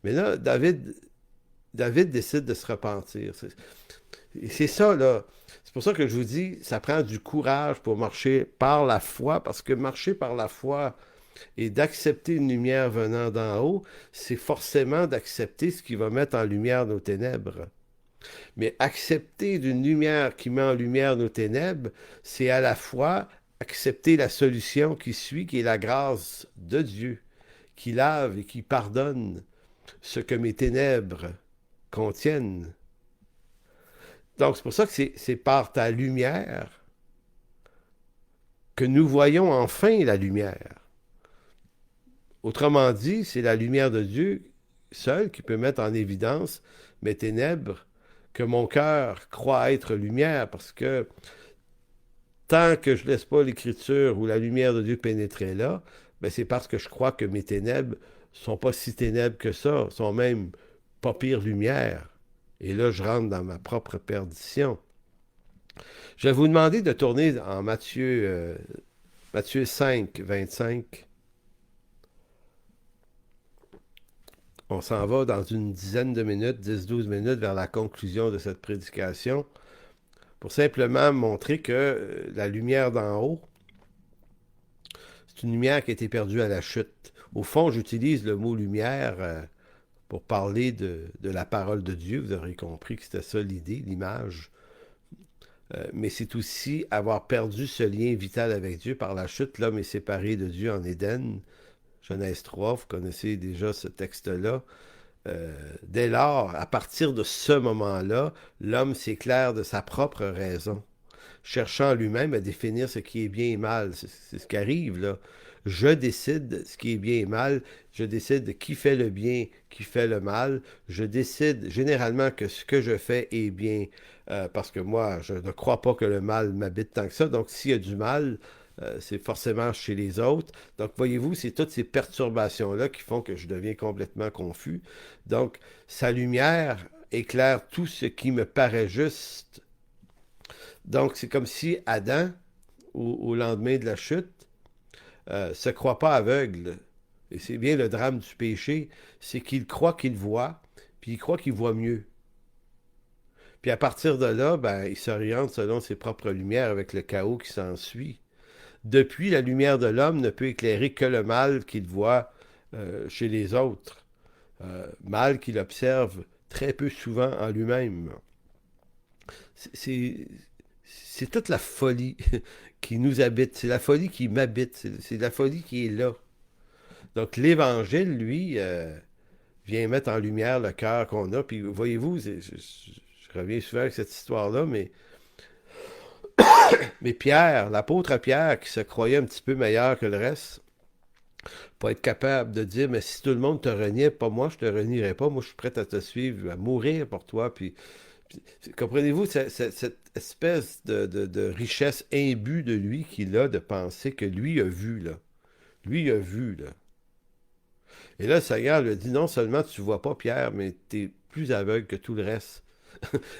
Mais là, David décide de se repentir. C'est ça, là. C'est pour ça que je vous dis, ça prend du courage pour marcher par la foi, parce que marcher par la foi et d'accepter une lumière venant d'en haut, c'est forcément d'accepter ce qui va mettre en lumière nos ténèbres. Mais accepter d'une lumière qui met en lumière nos ténèbres, c'est à la fois accepter la solution qui suit, qui est la grâce de Dieu, qui lave et qui pardonne ce que mes ténèbres contiennent. Donc, c'est pour ça que c'est par ta lumière que nous voyons enfin la lumière. Autrement dit, c'est la lumière de Dieu seule qui peut mettre en évidence mes ténèbres, que mon cœur croit être lumière, parce que tant que je ne laisse pas l'Écriture ou la lumière de Dieu pénétrer là, ben c'est parce que je crois que mes ténèbres sont pas si ténèbres que ça, sont même pas pire lumière. Et là, je rentre dans ma propre perdition. Je vais vous demander de tourner en Matthieu 5, 25. On s'en va dans une dizaine de minutes, 10-12 minutes, vers la conclusion de cette prédication, pour simplement montrer que la lumière d'en haut, c'est une lumière qui a été perdue à la chute. Au fond, j'utilise le mot lumière pour parler de la parole de Dieu. Vous aurez compris que c'était ça l'idée, l'image. Mais c'est aussi avoir perdu ce lien vital avec Dieu par la chute. L'homme est séparé de Dieu en Éden. Genèse 3, vous connaissez déjà ce texte-là. Dès lors, à partir de ce moment-là, l'homme s'éclaire de sa propre raison, cherchant lui-même à définir ce qui est bien et mal. C'est ce qui arrive, là. Je décide ce qui est bien et mal. Je décide qui fait le bien, qui fait le mal. Je décide généralement que ce que je fais est bien parce que moi, je ne crois pas que le mal m'habite tant que ça. Donc, s'il y a du mal, c'est forcément chez les autres. Donc, voyez-vous, c'est toutes ces perturbations-là qui font que je deviens complètement confus. Donc, sa lumière éclaire tout ce qui me paraît juste. Donc, c'est comme si Adam, au lendemain de la chute, se croit pas aveugle. Et c'est bien le drame du péché, c'est qu'il croit qu'il voit, puis il croit qu'il voit mieux. Puis à partir de là, ben, il s'oriente selon ses propres lumières avec le chaos qui s'ensuit. Depuis, la lumière de l'homme ne peut éclairer que le mal qu'il voit chez les autres. Mal qu'il observe très peu souvent en lui-même. C'est c'est toute la folie qui nous habite. C'est la folie qui m'habite. C'est la folie qui est là. Donc l'Évangile, lui, vient mettre en lumière le cœur qu'on a. Puis voyez-vous, je reviens souvent avec cette histoire-là, mais Pierre, l'apôtre Pierre, qui se croyait un petit peu meilleur que le reste, pas être capable de dire, mais si tout le monde te reniait, pas moi, je te renierai pas. Moi, je suis prêt à te suivre, à mourir pour toi. Puis comprenez-vous cette espèce de richesse imbue de lui qu'il a de penser que lui a vu, là. Lui a vu, là. Et là, le Seigneur lui a dit, non seulement tu vois pas, Pierre, mais tu es plus aveugle que tout le reste.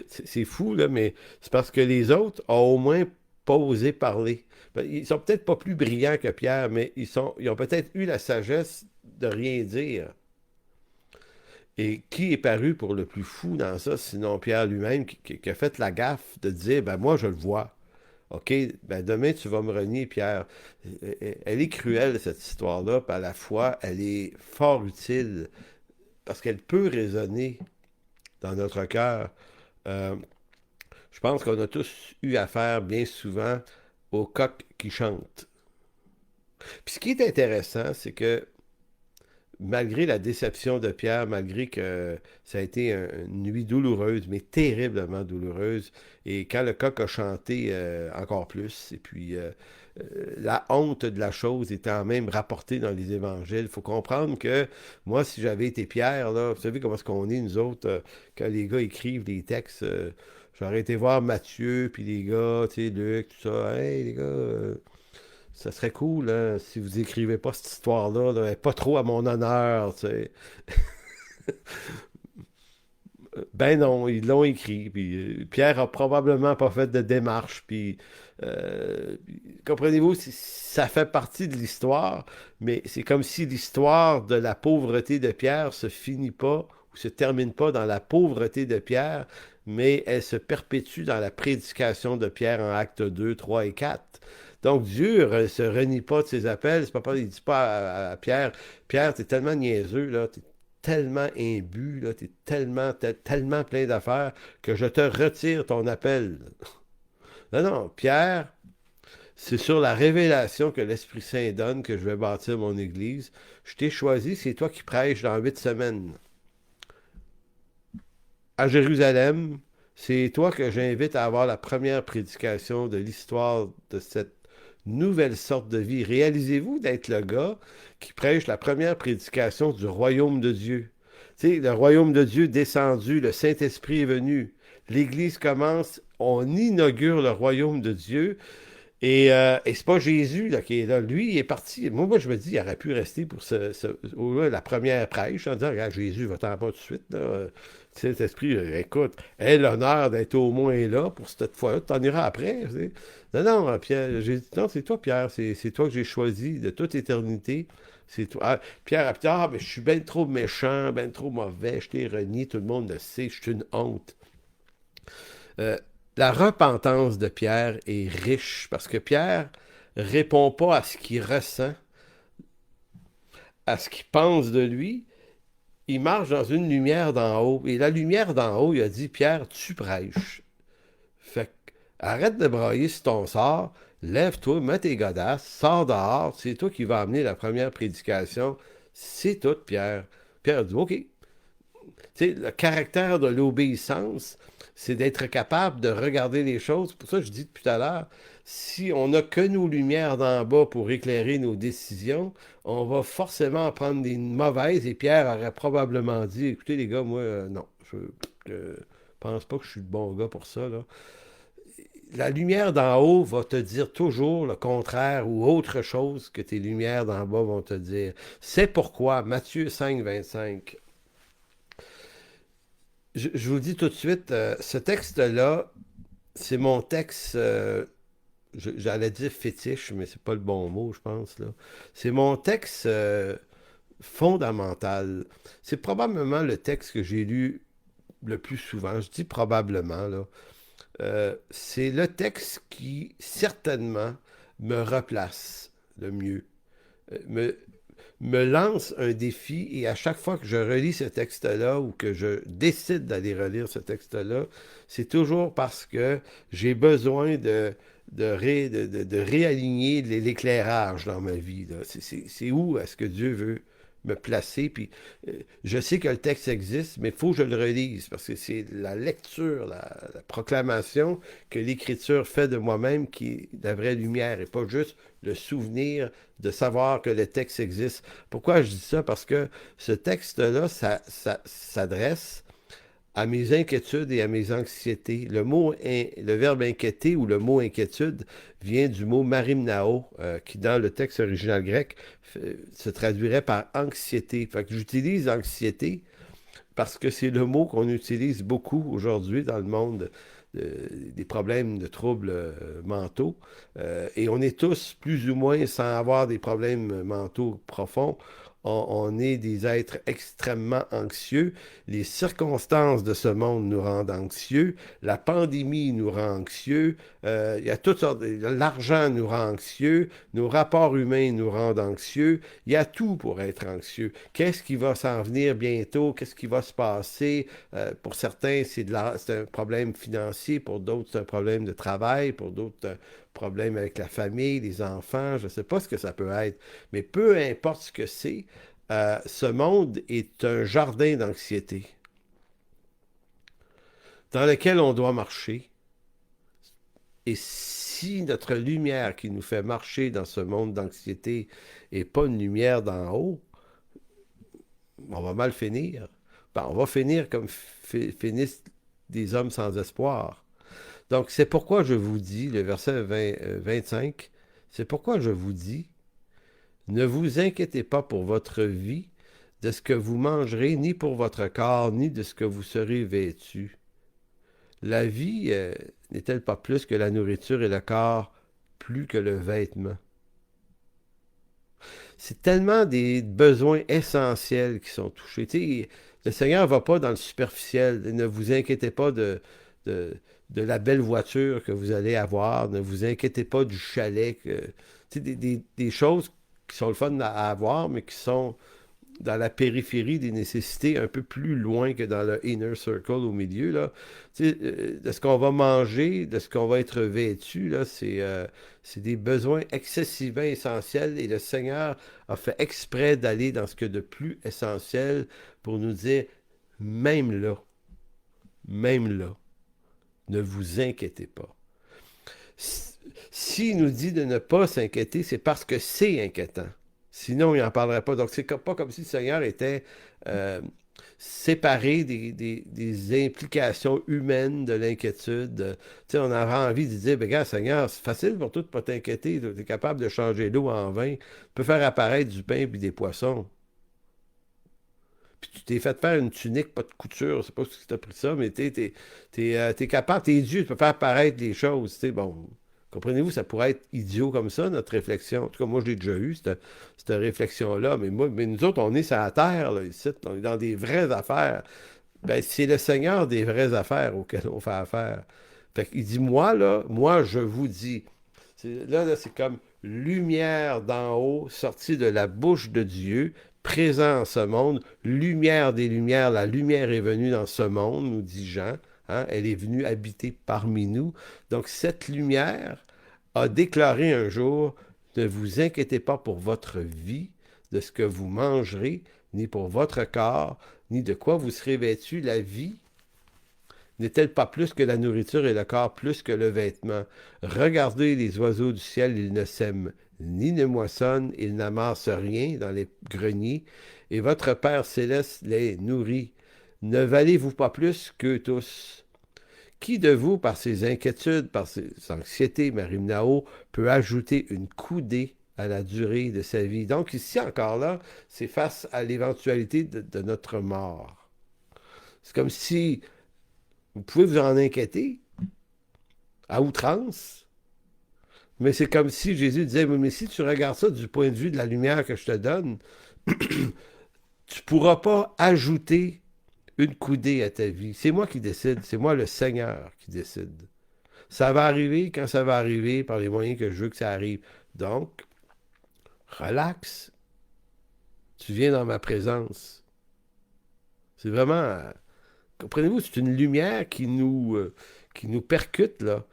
C'est fou, là, mais c'est parce que les autres ont au moins pas osé parler. Ben, ils sont peut-être pas plus brillants que Pierre, mais ils ont peut-être eu la sagesse de rien dire. Et qui est paru pour le plus fou dans ça, sinon Pierre lui-même, qui a fait la gaffe de dire, ben moi je le vois. OK, ben demain tu vas me renier, Pierre. Elle est cruelle, cette histoire-là, puis à la fois, elle est fort utile, parce qu'elle peut résonner dans notre cœur. Euh, je pense qu'on a tous eu affaire bien souvent au coq qui chante. Puis ce qui est intéressant, c'est que malgré la déception de Pierre, malgré que ça a été une nuit douloureuse, mais terriblement douloureuse, et quand le coq a chanté encore plus, et puis la honte de la chose étant même rapportée dans les évangiles, il faut comprendre que moi, si j'avais été Pierre, là, vous savez comment est-ce qu'on est, nous autres, quand les gars écrivent des textes, j'aurais été voir Matthieu, puis les gars, tu sais, Luc, tout ça, hey les gars... ça serait cool, hein, si vous écrivez pas cette histoire-là, là, pas trop à mon honneur, tu sais. Ben non, ils l'ont écrit, puis Pierre a probablement pas fait de démarche, comprenez-vous, ça fait partie de l'histoire, mais c'est comme si l'histoire de la pauvreté de Pierre se finit pas, ou se termine pas dans la pauvreté de Pierre, mais elle se perpétue dans la prédication de Pierre en actes 2, 3 et 4. Donc Dieu ne se renie pas de ses appels. C'est pas, il ne dit pas à Pierre, Pierre, t'es tellement niaiseux, là, t'es tellement imbu, là, t'es tellement plein d'affaires que je te retire ton appel. Non, non, Pierre, c'est sur la révélation que l'Esprit Saint donne que je vais bâtir mon Église. Je t'ai choisi, c'est toi qui prêches dans 8 semaines. À Jérusalem, c'est toi que j'invite à avoir la première prédication de l'histoire de cette nouvelle sorte de vie. Réalisez-vous d'être le gars qui prêche la première prédication du royaume de Dieu. Tu sais, le royaume de Dieu descendu, le Saint-Esprit est venu. L'Église commence, on inaugure le royaume de Dieu. Et c'est pas Jésus là, qui est là. Lui, il est parti. Moi, je me dis, il aurait pu rester pour la première prêche en disant, regarde, Jésus, va-t'en pas tout de suite. Là. Saint-Esprit, écoute, aie l'honneur d'être au moins là pour cette fois-là. T'en iras après. Tu sais. Non, non, Pierre, j'ai dit, non, c'est toi, Pierre. C'est toi que j'ai choisi de toute éternité. C'est toi. Ah, Pierre a dit, ah, mais je suis bien trop méchant, bien trop mauvais, je t'ai renié, tout le monde le sait, je suis une honte. Euh, la repentance de Pierre est riche parce que Pierre répond pas à ce qu'il ressent, à ce qu'il pense de lui. Il marche dans une lumière d'en haut. Et la lumière d'en haut, il a dit, Pierre, tu prêches. Fait que, arrête de brailler sur ton sort, lève-toi, mets tes godasses, sors dehors, c'est toi qui vas amener la première prédication. C'est tout, Pierre. Pierre dit, OK. Tu sais, le caractère de l'obéissance, c'est d'être capable de regarder les choses. Pour ça, je dis depuis tout à l'heure, si on n'a que nos lumières d'en bas pour éclairer nos décisions, on va forcément en prendre des mauvaises. Et Pierre aurait probablement dit, écoutez les gars, moi, non, je pense pas que je suis le bon gars pour ça, là. La lumière d'en haut va te dire toujours le contraire ou autre chose que tes lumières d'en bas vont te dire. C'est pourquoi Matthieu 5, 25. Je vous dis tout de suite, ce texte-là, c'est mon texte, j'allais dire fétiche, mais c'est pas le bon mot, je pense, là. C'est mon texte fondamental. C'est probablement le texte que j'ai lu le plus souvent. Je dis probablement, là. C'est le texte qui, certainement, me replace le mieux. Me, me lance un défi et à chaque fois que je relis ce texte-là ou que je décide d'aller relire ce texte-là, c'est toujours parce que j'ai besoin de réaligner l'éclairage dans ma vie. C'est où est-ce que Dieu veut me placer? Puis je sais que le texte existe, mais il faut que je le relise parce que c'est la lecture, la proclamation que l'Écriture fait de moi-même qui est la vraie lumière et pas juste le souvenir de savoir que le texte existe. Pourquoi je dis ça? Parce que ce texte-là, ça s'adresse à mes inquiétudes et à mes anxiétés. Le verbe inquiéter ou le mot inquiétude vient du mot marimnao, qui dans le texte original grec se traduirait par anxiété. Fait que j'utilise anxiété parce que c'est le mot qu'on utilise beaucoup aujourd'hui dans le monde des problèmes de troubles mentaux. Et on est tous plus ou moins, sans avoir des problèmes mentaux profonds, on est des êtres extrêmement anxieux. Les circonstances de ce monde nous rendent anxieux. La pandémie nous rend anxieux. Il y a toutes sortes. L'argent nous rend anxieux. Nos rapports humains nous rendent anxieux. Il y a tout pour être anxieux. Qu'est-ce qui va s'en venir bientôt? Qu'est-ce qui va se passer? Pour certains, c'est un problème financier. Pour d'autres, c'est un problème de travail. Pour d'autres, problème avec la famille, les enfants, je ne sais pas ce que ça peut être, mais peu importe ce que c'est, ce monde est un jardin d'anxiété dans lequel on doit marcher. Et si notre lumière qui nous fait marcher dans ce monde d'anxiété n'est pas une lumière d'en haut, on va mal finir. Ben, on va finir comme finissent des hommes sans espoir. Donc, c'est pourquoi je vous dis, le verset 25, c'est pourquoi je vous dis, ne vous inquiétez pas pour votre vie, de ce que vous mangerez, ni pour votre corps, ni de ce que vous serez vêtu. La vie n'est-elle pas plus que la nourriture et le corps plus que le vêtement? C'est tellement des besoins essentiels qui sont touchés. Tu sais, le Seigneur ne va pas dans le superficiel. Ne vous inquiétez pas de la belle voiture que vous allez avoir. Ne vous inquiétez pas du chalet. Des choses qui sont le fun à avoir, mais qui sont dans la périphérie des nécessités, un peu plus loin que dans le inner circle au milieu. Là. De ce qu'on va manger, de ce qu'on va être vêtu, là, c'est des besoins excessivement essentiels et le Seigneur a fait exprès d'aller dans ce que de plus essentiel pour nous dire, même là, ne vous inquiétez pas. S'il nous dit de ne pas s'inquiéter, c'est parce que c'est inquiétant. Sinon, il n'en parlerait pas. Donc, c'est pas comme si le Seigneur était séparé des implications humaines de l'inquiétude. Tu sais, on aurait envie de dire, ben, regarde, Seigneur, c'est facile pour toi de ne pas t'inquiéter. Tu es capable de changer l'eau en vin. Tu peux faire apparaître du pain et des poissons. Puis tu t'es fait faire une tunique, pas de couture. Je sais pas si tu as pris ça, mais t'es capable, t'es Dieu, tu peux faire apparaître les choses. Bon, comprenez-vous, ça pourrait être idiot comme ça, notre réflexion. En tout cas, moi, je l'ai déjà eu, cette réflexion-là. Mais nous autres, on est sur la terre, là, ici. On est dans des vraies affaires. Ben, c'est le Seigneur des vraies affaires auxquelles on fait affaire. Fait qu'il dit, moi, je vous dis. Là, c'est comme lumière d'en haut, sortie de la bouche de Dieu, présent en ce monde, lumière des lumières, la lumière est venue dans ce monde, nous dit Jean. Hein, elle est venue habiter parmi nous. Donc, cette lumière a déclaré un jour, ne vous inquiétez pas pour votre vie, de ce que vous mangerez, ni pour votre corps, ni de quoi vous serez vêtus. La vie n'est-elle pas plus que la nourriture et le corps plus que le vêtement? Regardez les oiseaux du ciel, ils ne sèment, ni ne moissonnent, ils n'amassent rien dans les greniers, et votre Père céleste les nourrit. Ne valez-vous pas plus qu'eux tous? Qui de vous, par ses inquiétudes, par ses anxiétés, Marimnao, peut ajouter une coudée à la durée de sa vie? Donc ici encore là, c'est face à l'éventualité de notre mort. C'est comme si vous pouvez vous en inquiéter à outrance, mais c'est comme si Jésus disait, mais si tu regardes ça du point de vue de la lumière que je te donne, tu ne pourras pas ajouter une coudée à ta vie. C'est moi qui décide, c'est moi le Seigneur qui décide. Ça va arriver quand ça va arriver par les moyens que je veux que ça arrive. Donc, relax. Tu viens dans ma présence. C'est vraiment, comprenez-vous, c'est une lumière qui nous percute, là.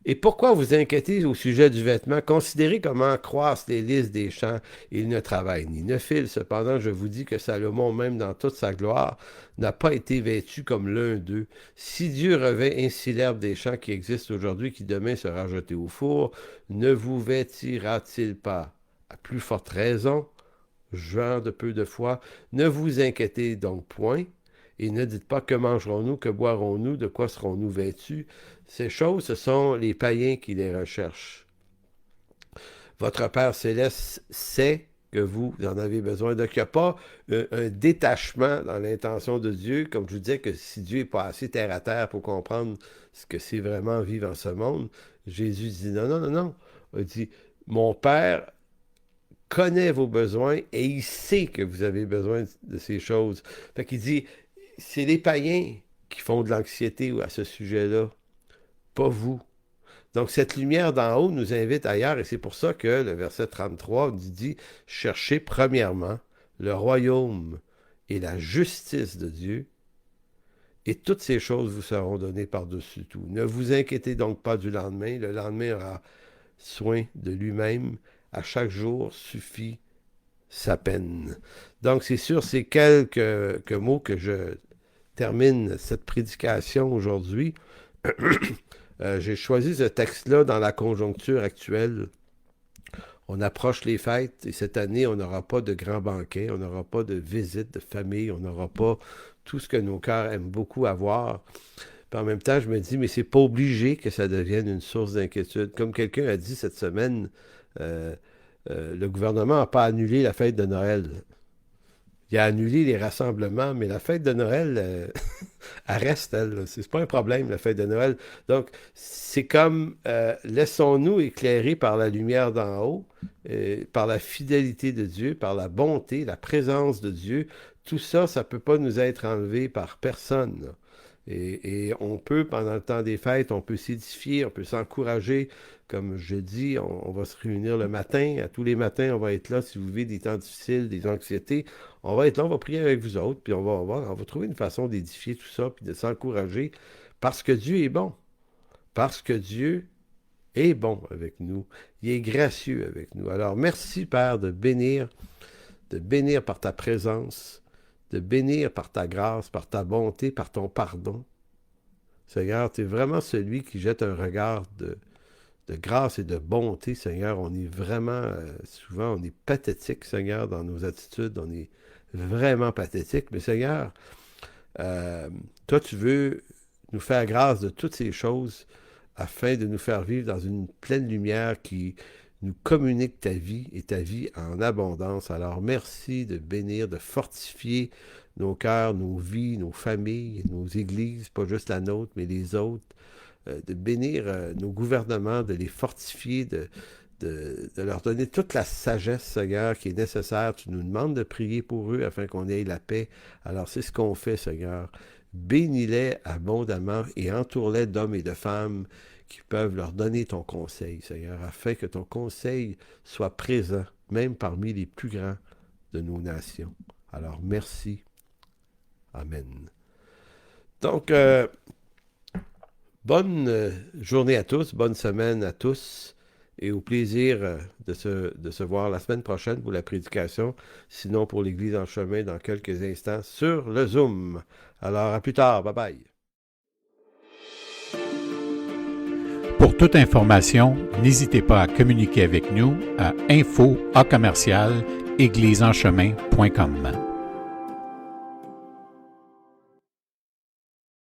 Et pourquoi vous inquiétez au sujet du vêtement? Considérez comment croissent les lys des champs. Ils ne travaillent ni ne filent. Cependant, je vous dis que Salomon, même dans toute sa gloire, n'a pas été vêtu comme l'un d'eux. Si Dieu revêt ainsi l'herbe des champs qui existe aujourd'hui, qui demain sera jetée au four, ne vous vêtira-t-il pas? À plus forte raison, gens de peu de foi, ne vous inquiétez donc point. Et ne dites pas que mangerons-nous, que boirons-nous, de quoi serons-nous vêtus. Ces choses, ce sont les païens qui les recherchent. Votre Père céleste sait que vous en avez besoin. Donc, il n'y a pas un détachement dans l'intention de Dieu. Comme je vous disais, que si Dieu n'est pas assez terre à terre pour comprendre ce que c'est vraiment vivre en ce monde, Jésus dit non, non, non, non. Il dit, mon Père connaît vos besoins et il sait que vous avez besoin de ces choses. Fait qu'il dit, c'est les païens qui font de l'anxiété à ce sujet-là, pas vous. Donc, cette lumière d'en haut nous invite ailleurs, et c'est pour ça que le verset 33 nous dit « Cherchez premièrement le royaume et la justice de Dieu, et toutes ces choses vous seront données par-dessus tout. Ne vous inquiétez donc pas du lendemain, le lendemain aura soin de lui-même, à chaque jour suffit sa peine. » Donc, c'est sur ces quelques mots que je termine cette prédication aujourd'hui. J'ai choisi ce texte-là dans la conjoncture actuelle. On approche les fêtes et cette année, on n'aura pas de grands banquets, on n'aura pas de visites de famille, on n'aura pas tout ce que nos cœurs aiment beaucoup avoir. Puis en même temps, je me dis, mais c'est pas obligé que ça devienne une source d'inquiétude. Comme quelqu'un a dit cette semaine, le gouvernement n'a pas annulé la fête de Noël. Il a annulé les rassemblements, mais la fête de Noël, elle reste, elle. C'est pas un problème, la fête de Noël. Donc, c'est comme, laissons-nous éclairer par la lumière d'en haut, par la fidélité de Dieu, par la bonté, la présence de Dieu. Tout ça, ça peut pas nous être enlevé par personne, là. Et on peut, pendant le temps des fêtes, on peut s'édifier, on peut s'encourager. Comme je dis, on va se réunir le matin. À tous les matins, on va être là. Si vous vivez des temps difficiles, des anxiétés, on va être là, on va prier avec vous autres, puis on va trouver une façon d'édifier tout ça, puis de s'encourager, parce que Dieu est bon. Parce que Dieu est bon avec nous. Il est gracieux avec nous. Alors, merci, Père, de bénir par ta présence, de bénir par ta grâce, par ta bonté, par ton pardon. Seigneur, tu es vraiment celui qui jette un regard de grâce et de bonté, Seigneur. On est vraiment, souvent, on est pathétique, Seigneur, dans nos attitudes. On est vraiment pathétique. Mais Seigneur, toi, tu veux nous faire grâce de toutes ces choses afin de nous faire vivre dans une pleine lumière qui nous communique ta vie et ta vie en abondance. Alors, merci de bénir, de fortifier nos cœurs, nos vies, nos familles, nos églises, pas juste la nôtre, mais les autres, de bénir nos gouvernements, de les fortifier, de leur donner toute la sagesse, Seigneur, qui est nécessaire. Tu nous demandes de prier pour eux afin qu'on ait la paix. Alors, c'est ce qu'on fait, Seigneur. Bénis-les abondamment et entoure-les d'hommes et de femmes qui peuvent leur donner ton conseil, Seigneur, afin que ton conseil soit présent, même parmi les plus grands de nos nations. Alors, merci. Amen. Donc, bonne journée à tous, bonne semaine à tous, et au plaisir de se voir la semaine prochaine pour la prédication, sinon pour l'Église en chemin dans quelques instants sur le Zoom. Alors, à plus tard. Bye-bye. Pour toute information, n'hésitez pas à communiquer avec nous à info@égliseenchemin.com.